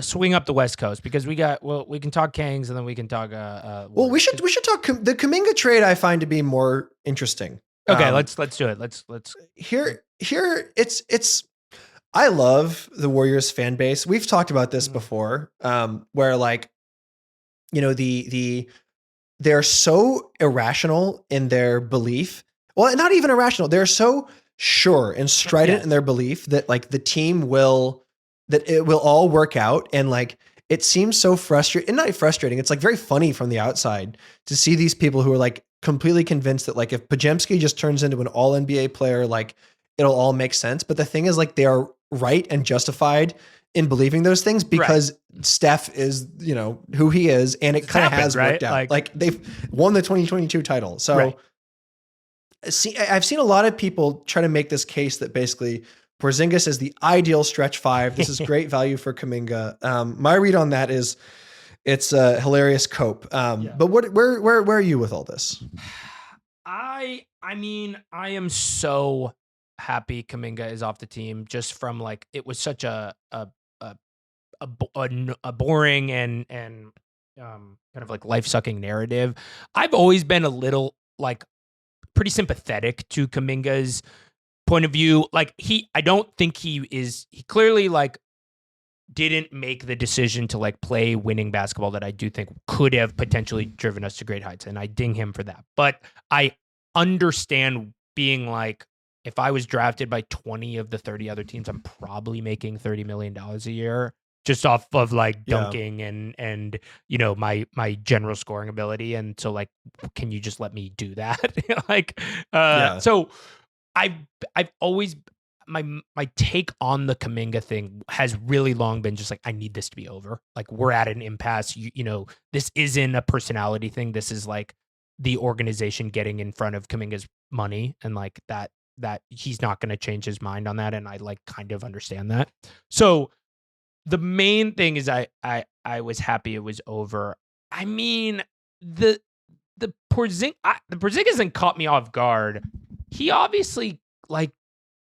swing up the West Coast, because we can talk Kangs and then we can talk we should talk the Kuminga trade. I find to be more interesting. Okay, let's do it. Let's here it's I love the Warriors fan base. We've talked about this before, where they're so irrational in their belief. Well, not even irrational. They're so sure and strident in their belief that the team that it will all work out. And it seems so frustrating, and not frustrating. It's very funny from the outside to see these people who are completely convinced that like if Podziemski just turns into an all NBA player, like it'll all make sense. But the thing is, like, they are right and justified in believing those things because Steph is, you know, who he is, and it kind of has worked out. Like they've won the 2022 title. So I've seen a lot of people try to make this case that basically Porzingis is the ideal stretch five. This is great value for Kuminga. My read on that is it's a hilarious cope. But where are you with all this? I mean, I am so happy Kuminga is off the team, just from like, it was such a boring and kind of like life-sucking narrative. I've always been a little like pretty sympathetic to Kuminga's point of view. Like I don't think he clearly like didn't make the decision to like play winning basketball that I do think could have potentially driven us to great heights, and I ding him for that. But I understand being like, if I was drafted by 20 of the 30 other teams, I'm probably making $30 million a year just off of like dunking and you know, my general scoring ability. And so like, can you just let me do that? Like, so I've always, my take on the Kuminga thing has really long been just like, I need this to be over. Like, we're at an impasse. You know, this isn't a personality thing. This is like the organization getting in front of Kuminga's money, and like that he's not going to change his mind on that. And I like kind of understand that. So the main thing is I was happy it was over. I mean, the Porzingis hasn't caught me off guard. He obviously like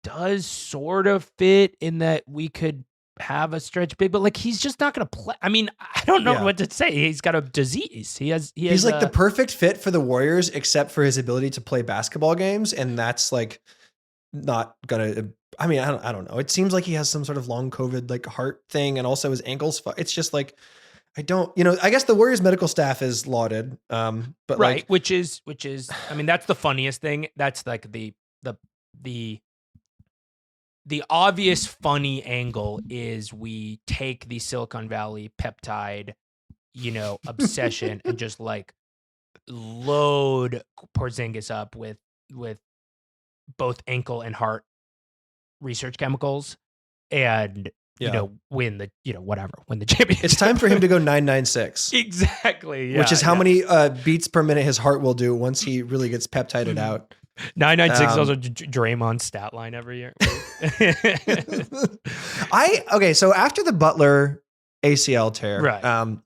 does sort of fit in that we could have a stretch big, but like, he's just not going to play. I mean, I don't know what to say. He's got a disease. He's like the perfect fit for the Warriors, except for his ability to play basketball games. And that's like not gonna, I mean, I don't know. It seems like he has some sort of long COVID, like heart thing. And also his ankles. It's just like, I don't, you know, I guess the Warriors medical staff is lauded. But right. Like, which is, I mean, that's the funniest thing. That's like the obvious funny angle is we take the Silicon Valley peptide, you know, obsession and just like load Porzingis up with both ankle and heart research chemicals, and you know, win the championship. It's time for him to go 996. Exactly. Yeah, which is how many beats per minute his heart will do once he really gets peptided out. 996 is also Draymond's stat line every year. So after the Butler ACL tear, right.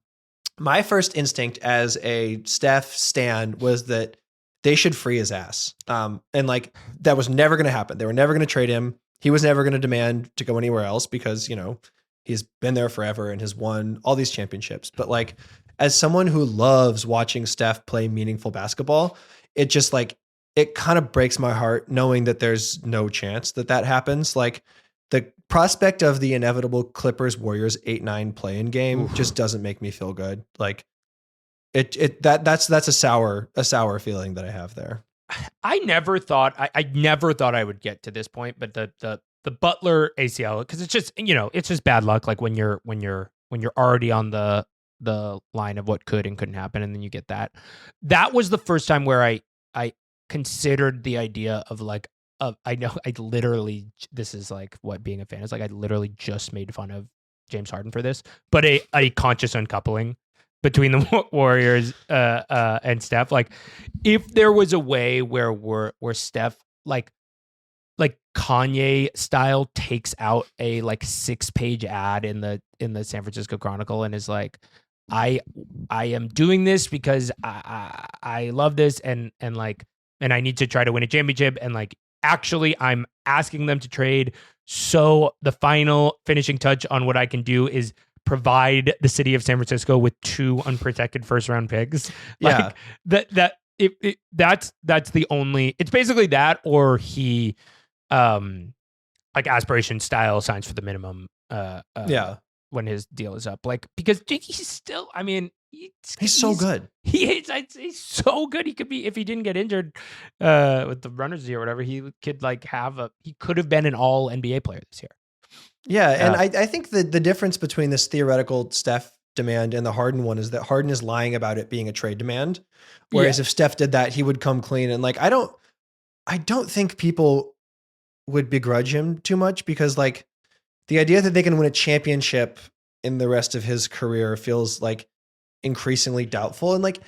My first instinct as a Steph stan was that they should free his ass. And like, that was never going to happen. They were never going to trade him. He was never going to demand to go anywhere else because, you know, he's been there forever and has won all these championships. But like, as someone who loves watching Steph play meaningful basketball, it just like, it kind of breaks my heart knowing that there's no chance that happens. Like, the prospect of the inevitable Clippers Warriors 8-9 play-in game just doesn't make me feel good. Like, that's a sour feeling that I have there. I never thought I would get to this point, but the Butler ACL, because it's just, you know, it's just bad luck. Like when you're already on the line of what could and couldn't happen, and then you get that. That was the first time where I considered the idea of like, I know I literally, this is like what being a fan is like. I literally just made fun of James Harden for this, but a conscious uncoupling between the Warriors and Steph. Like, if there was a way where Steph like Kanye style takes out a like 6-page ad in the San Francisco Chronicle and is like, I am doing this because I love this and I need to try to win a championship, and like, actually I'm asking them to trade, so the final finishing touch on what I can do is provide the city of San Francisco with 2 unprotected first round picks. Like, that's the only, it's basically that, or he like aspiration style signs for the minimum when his deal is up. Like, because he's still, I mean, he's so good. He's so good. He could be, if he didn't get injured with the runners here or whatever, he could like he could have been an all NBA player this year. Yeah, and I think the difference between this theoretical Steph demand and the Harden one is that Harden is lying about it being a trade demand. Whereas if Steph did that, he would come clean. And like, I don't think people would begrudge him too much because like the idea that they can win a championship in the rest of his career feels like increasingly doubtful. And like,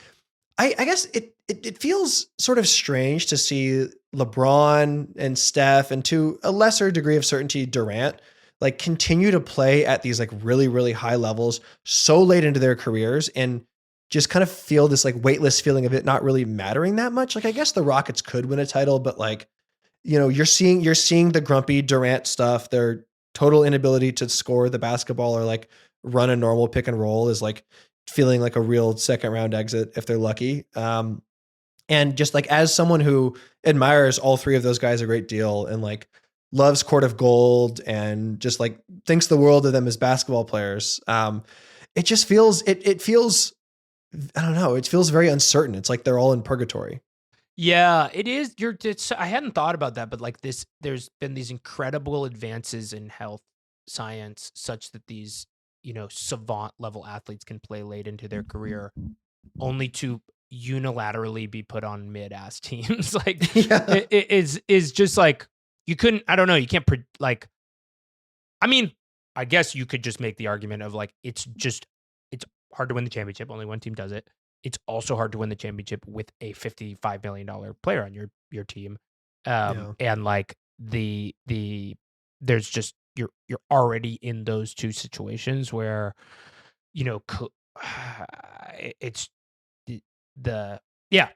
I guess it feels sort of strange to see LeBron and Steph and to a lesser degree of certainty, Durant, like continue to play at these like really, really high levels so late into their careers and just kind of feel this like weightless feeling of it not really mattering that much. Like I guess the Rockets could win a title, but like, you know, you're seeing the grumpy Durant stuff, their total inability to score the basketball or like run a normal pick and roll is like feeling like a real second round exit if they're lucky. And just like as someone who admires all three of those guys a great deal and like loves Court of Gold and just like thinks the world of them as basketball players, it just feels it feels I don't know, it feels very uncertain. It's like they're all in purgatory. Yeah, it is. I hadn't thought about that, but like there's been these incredible advances in health science such that these, you know, savant level athletes can play late into their career only to unilaterally be put on mid-ass teams. Like it is just like, you couldn't, I don't know, you can't like, I mean, I guess you could just make the argument of like, it's hard to win the championship. Only one team does it. It's also hard to win the championship with a $55 million player on your team. And like there's just, you're already in those two situations where, you know, it's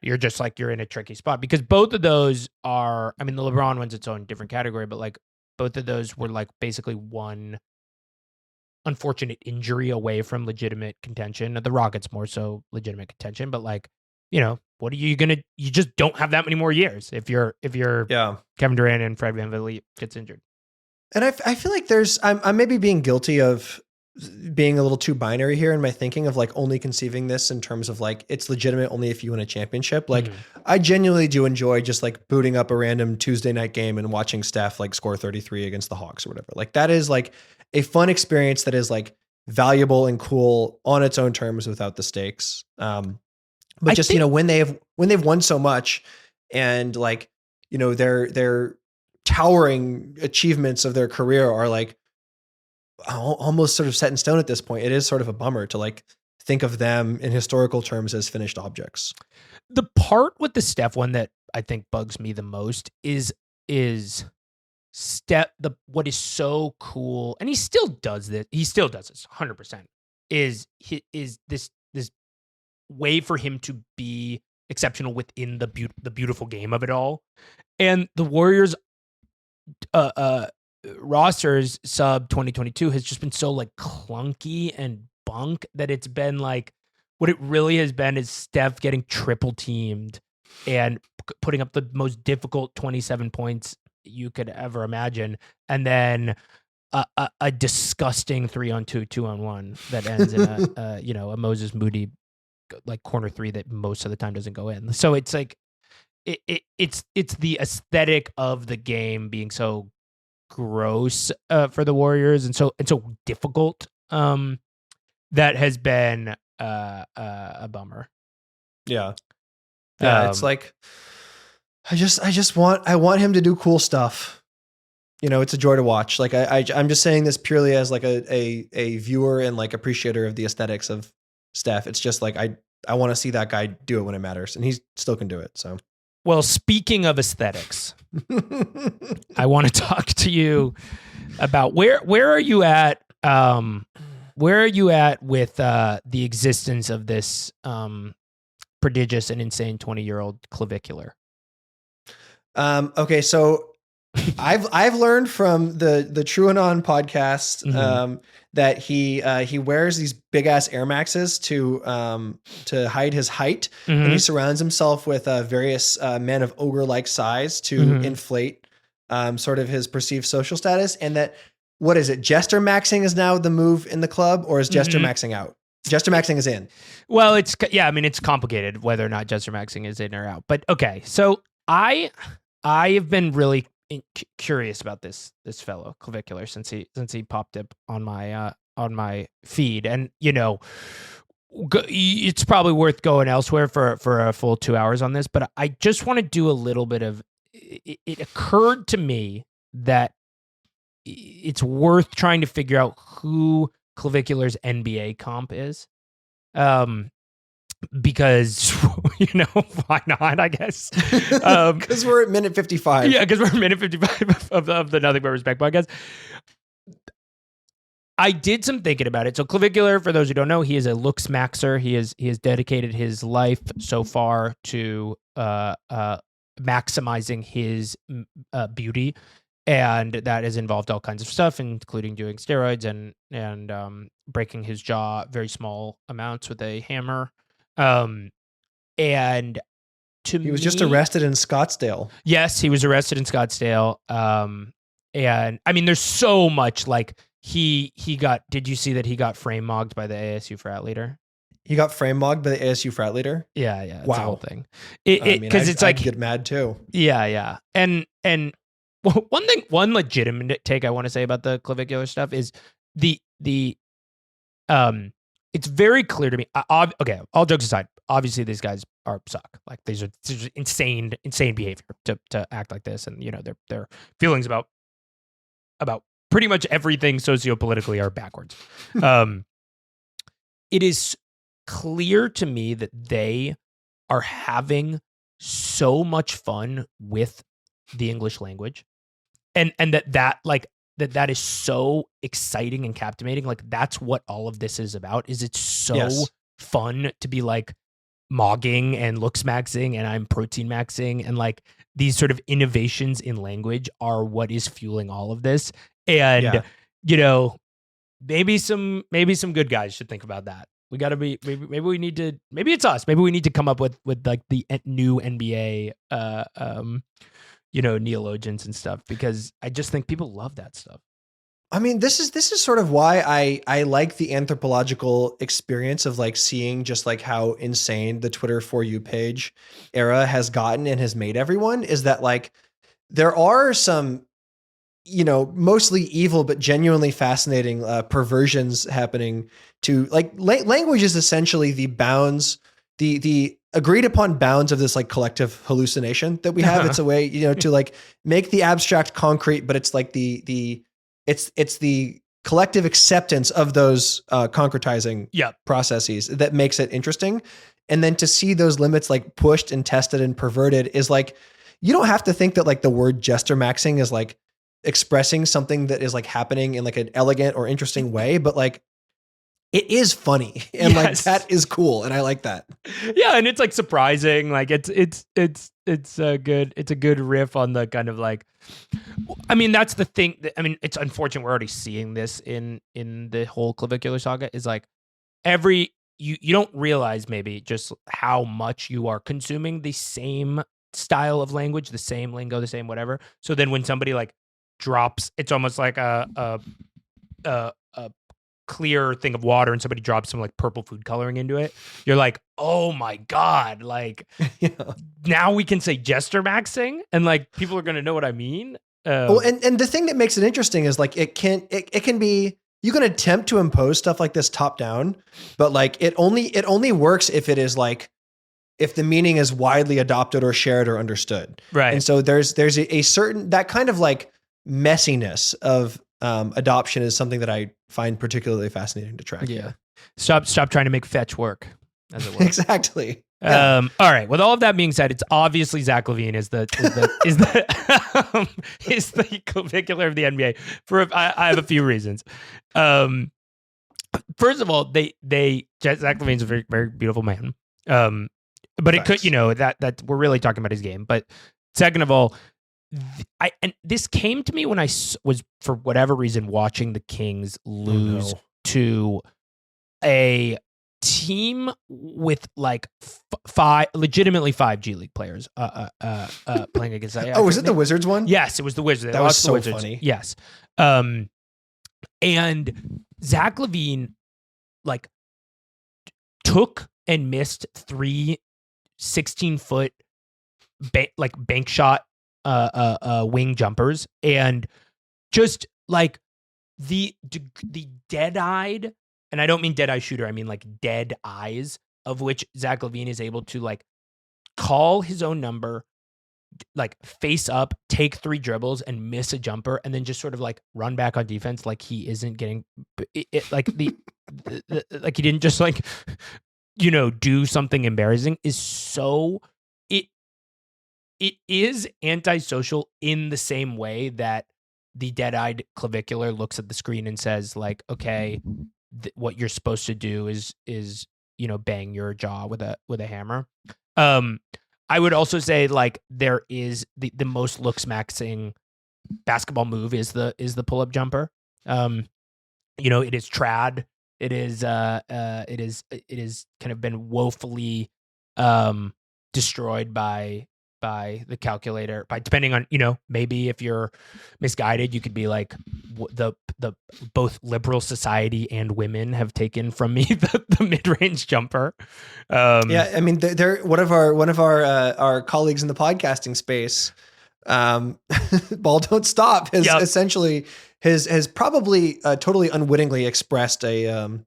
you're just like, you're in a tricky spot because both of those are, I mean, the LeBron one's its own different category, but like both of those were like basically one unfortunate injury away from legitimate contention. The Rockets more so legitimate contention, but like, you know, what are you gonna? You just don't have that many more years if you're Kevin Durant and Fred VanVleet gets injured. And I feel like I'm maybe being guilty of being a little too binary here in my thinking of like only conceiving this in terms of like it's legitimate only if you win a championship. Like I genuinely do enjoy just like booting up a random Tuesday night game and watching Steph like score 33 against the Hawks or whatever. Like that is like a fun experience that is like valuable and cool on its own terms without the stakes. But just, you know, when they've won so much and like, you know, their towering achievements of their career are like almost sort of set in stone at this point. It is sort of a bummer to like think of them in historical terms as finished objects. The part with the Steph one that I think bugs me the most is what is so cool, and he still does this 100%, is this way for him to be exceptional within the beautiful game of it all. And the Warriors rosters sub 2022 has just been so like clunky and bunk that it's been like, what it really has been is Steph getting triple teamed and putting up the most difficult 27 points you could ever imagine, and then a disgusting 3-on-2, 2-on-1 that ends in a Moses Moody like corner three that most of the time doesn't go in. So it's like it's the aesthetic of the game being so gross for the Warriors and so difficult that has been a bummer. Yeah, it's like I want him to do cool stuff. You know, it's a joy to watch. Like I'm just saying this purely as like a viewer and like appreciator of the aesthetics of Steph. It's just like I want to see that guy do it when it matters, and he still can do it. So, well, speaking of aesthetics, I want to talk to you about where are you at? Where are you at with the existence of this prodigious and insane 20-year-old Clavicular? Okay, so I've learned from the True Anon podcast that he wears these big ass Air Maxes to hide his height, and he surrounds himself with various men of ogre like size to inflate sort of his perceived social status. And that, what is it? Jester maxing is now the move in the club, or is Jester maxing out? Jester maxing is in. Well, it's complicated whether or not Jester maxing is in or out. But okay, so I have been really curious about this fellow Clavicular since he popped up on my my feed, and it's probably worth going elsewhere for a full 2 hours on this. But I just want to do a little bit of. It occurred to me that it's worth trying to figure out who Clavicular's NBA comp is. Because why not? I guess because we're at minute 55. Yeah, because we're at minute 55 of the Nothing But Respect podcast. I did some thinking about it. So Clavicular, for those who don't know, he is a looks maxer. He has dedicated his life so far to maximizing his beauty, and that has involved all kinds of stuff, including doing steroids and breaking his jaw very small amounts with a hammer. And he was just arrested in Scottsdale. Yes, he was arrested in Scottsdale. And I mean, there's so much like he got. Did you see that he got frame mogged by the ASU frat leader? He got frame mogged by the ASU frat leader. Yeah, it's wow. a whole thing. Because it's like I'd get mad too. Yeah, and one legitimate take I want to say about the clavicular stuff is the it's very clear to me. Okay, all jokes aside, obviously these guys suck. Like these are insane behavior to act like this, and their feelings about pretty much everything sociopolitically are backwards. It is clear to me that they are having so much fun with the English language, and that is so exciting and captivating. Like that's what all of this is about. Is it's so fun to be like mogging and looks maxing, and I'm protein maxing, and like these sort of innovations in language are what is fueling all of this. And maybe some good guys should think about that. We got to be maybe we need to, maybe it's us. Maybe we need to come up with like the new NBA neologians and stuff, because I just think people love that stuff. I mean, this is sort of why I like the anthropological experience of like seeing just like how insane the Twitter For You page era has gotten and has made everyone, is that like there are some, mostly evil but genuinely fascinating perversions happening to like language is essentially the bounds, the agreed upon bounds of this like collective hallucination that we have. It's a way, to like make the abstract concrete, but it's like it's the collective acceptance of those concretizing processes that makes it interesting. And then to see those limits like pushed and tested and perverted is like, you don't have to think that like the word jester maxing is like expressing something that is like happening in like an elegant or interesting way, but like it is funny and like that is cool, and I like that. Yeah, and it's like surprising. Like it's a good riff on the kind of like. I mean, that's the thing. It's unfortunate we're already seeing this in the whole clavicular saga. Is like you don't realize maybe just how much you are consuming the same style of language, the same lingo, the same whatever. So then when somebody like drops, it's almost like a clear thing of water, and somebody drops some like purple food coloring into it. You're like, oh my God, like now we can say jester maxing, and like people are gonna know what I mean. Well, and the thing that makes it interesting is like it can be, you can attempt to impose stuff like this top down, but like it only works if it is like, if the meaning is widely adopted or shared or understood. Right. And so there's a certain, that kind of like messiness of adoption is something that I find particularly fascinating to track. Yeah. Stop trying to make fetch work, as it were. Exactly. Yeah. All right. With all of that being said, it's obviously Zach LaVine is the clavicular of the NBA. I have a few reasons. First of all, Zach LaVine's a very, very beautiful man. But it could, that we're really talking about his game. But second of all, and this came to me when I was, for whatever reason, watching the Kings lose to a team with like legitimately five G League players playing against. Was it the Wizards one? Yes, it was the Wizards. That was so funny. Yes, and Zach LaVine like took and missed 3 16-foot bank shot wing jumpers, and just like the dead-eyed, and I don't mean dead-eye shooter, I mean like dead eyes, of which Zach LaVine is able to like call his own number, like face up, take 3 dribbles and miss a jumper, and then just sort of like run back on defense like he isn't getting like like he didn't just like do something embarrassing, is so it is antisocial in the same way that the dead-eyed clavicular looks at the screen and says like, okay, what you're supposed to do is bang your jaw with a hammer. I would also say like there is the most looks maxing basketball move is the pull-up jumper. It is trad. It is kind of been woefully destroyed by the calculator, by depending on, maybe if you're misguided, you could be like the both liberal society and women have taken from me the mid-range jumper. Yeah, I mean, they're one of our colleagues in the podcasting space. Ball Don't Stop has essentially has probably totally unwittingly expressed a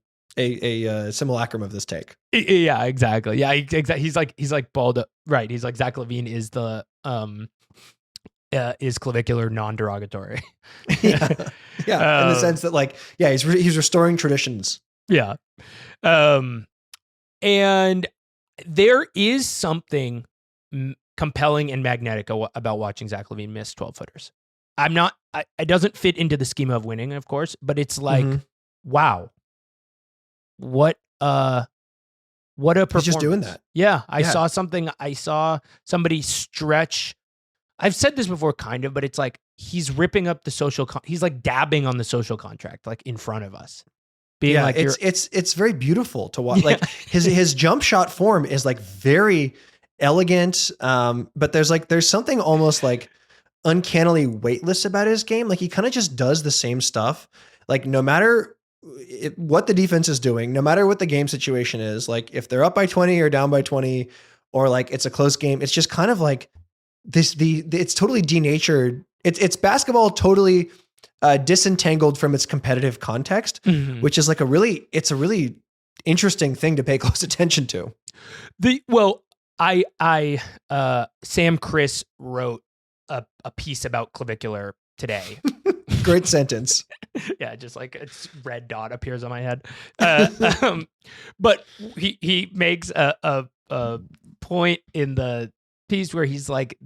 simulacrum of this take. Yeah, exactly. Yeah, exactly. He's like bald. Right. He's like Zach LaVine is the is clavicular non-derogatory. Yeah. In the sense that like, yeah, he's restoring traditions. Yeah. And there is something compelling and magnetic about watching Zach LaVine miss 12-footers. It doesn't fit into the schema of winning, of course, but it's like, wow. What a performance. He's just doing that. Yeah. I saw somebody stretch. I've said this before kind of, but it's like he's ripping up the he's like dabbing on the social contract, like in front of us. Being like it's very beautiful to watch. Yeah. Like his jump shot form is like very elegant. But there's something almost like uncannily weightless about his game. Like he kind of just does the same stuff. Like no matter what the defense is doing, no matter what the game situation is, like if they're up by 20 or down by 20, or like it's a close game, it's just kind of like it's totally denatured. It's basketball totally disentangled from its competitive context, which is like a really interesting thing to pay close attention to. Sam Chris wrote a piece about clavicular today. Great sentence. Yeah, just like a red dot appears on my head. But he makes a point in the piece where he's like,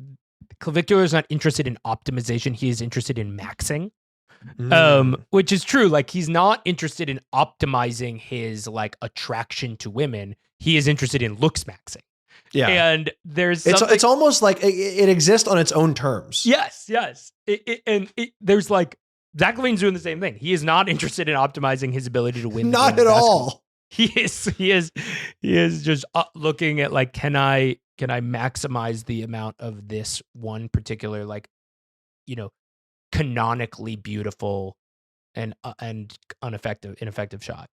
clavicular is not interested in optimization. He is interested in maxing, which is true. Like he's not interested in optimizing his like attraction to women. He is interested in looks maxing. Yeah. And there's it's almost like it exists on its own terms. Yes. There's like, Zach LaVine's doing the same thing. He is not interested in optimizing his ability to win. Not at all. He is just looking at like, can I maximize the amount of this one particular, like, canonically beautiful and ineffective shot.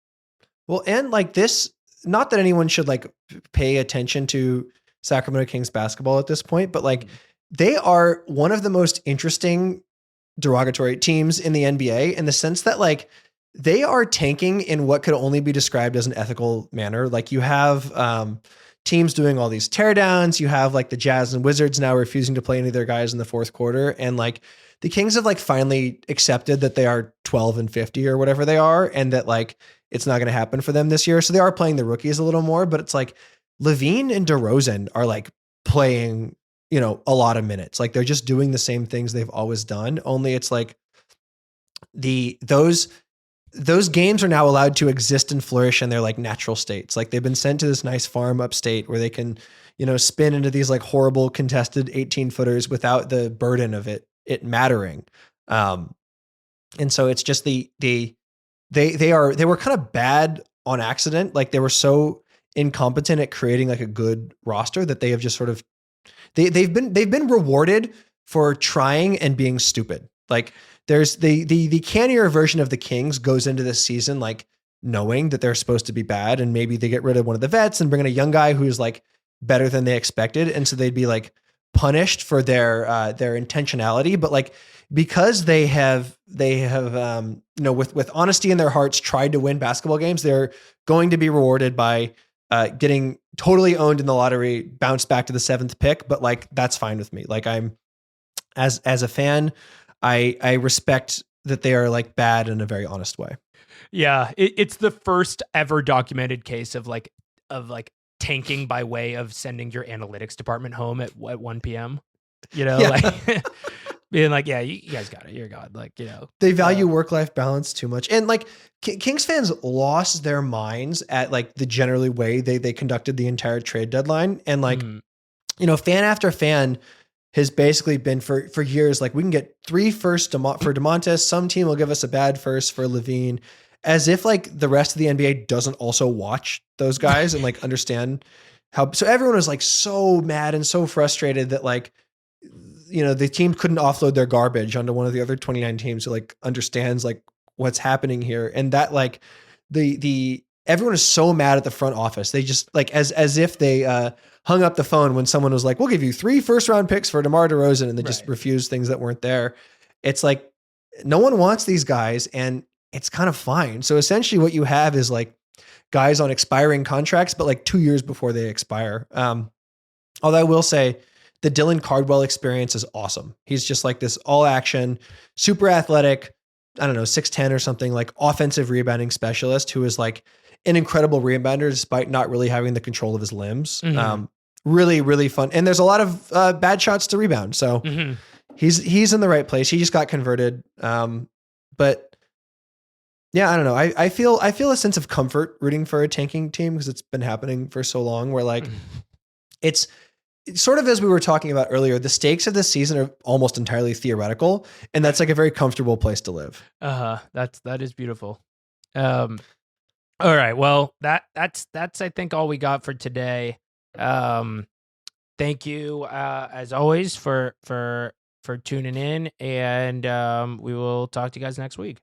Well, and like this, not that anyone should like pay attention to Sacramento Kings basketball at this point, but like they are one of the most interesting derogatory teams in the NBA in the sense that like they are tanking in what could only be described as an ethical manner. Like you have teams doing all these teardowns. You have like the Jazz and Wizards now refusing to play any of their guys in the fourth quarter. And like the Kings have like finally accepted that they are 12-50 or whatever they are. And that like, it's not going to happen for them this year. So they are playing the rookies a little more, but it's like LaVine and DeRozan are like playing, a lot of minutes. Like they're just doing the same things they've always done. Only it's like those games are now allowed to exist and flourish in their like natural states. Like they've been sent to this nice farm upstate where they can, spin into these like horrible contested 18-footers without the burden of it mattering. And so it's just they were kind of bad on accident. Like they were so incompetent at creating like a good roster that they have just sort of, they've been rewarded for trying and being stupid. Like there's the cannier version of the Kings goes into this season, like knowing that they're supposed to be bad. And maybe they get rid of one of the vets and bring in a young guy who's like better than they expected. And so they'd be like punished for their intentionality. But like because they have with honesty in their hearts tried to win basketball games, they're going to be rewarded by getting totally owned in the lottery, bounce back to the 7th pick. But like, that's fine with me. Like, I'm as a fan, I respect that they are like bad in a very honest way. Yeah, it's the first ever documented case of like tanking by way of sending your analytics department home at 1 p.m. Like being like, yeah, you guys got it. You're God. Like, they value work-life balance too much. And like Kings fans lost their minds at like the generally way they conducted the entire trade deadline. And like, fan after fan has basically been for years, like, we can get 3 firsts for DeMontis. Some team will give us a bad first for Levine, as if like the rest of the NBA doesn't also watch those guys and like understand how. So everyone was like so mad and so frustrated that like, the team couldn't offload their garbage onto one of the other 29 teams who like understands like what's happening here. And that like everyone is so mad at the front office. They just like, as if they hung up the phone when someone was like, we'll give you 3 first-round picks for DeMar DeRozan, and they just refused things that weren't there. It's like, no one wants these guys, and it's kind of fine. So essentially what you have is like guys on expiring contracts, but like 2 years before they expire. Although I will say the Dylan Cardwell experience is awesome. He's just like this all action, super athletic, I don't know, 6'10" or something, like offensive rebounding specialist who is like an incredible rebounder despite not really having the control of his limbs. Mm-hmm. Really, really fun. And there's a lot of bad shots to rebound. So he's in the right place. He just got converted. But yeah, I don't know. I feel a sense of comfort rooting for a tanking team because it's been happening for so long where like it's sort of, as we were talking about earlier, the stakes of this season are almost entirely theoretical, and that's like a very comfortable place to live. That is beautiful. All right. Well, that's I think all we got for today. Thank you as always for tuning in, and we will talk to you guys next week.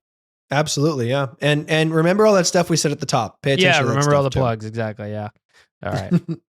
Absolutely, yeah. And remember all that stuff we said at the top. Pay attention. Yeah, to that remember stuff all the too. plugs. Exactly. Yeah. All right.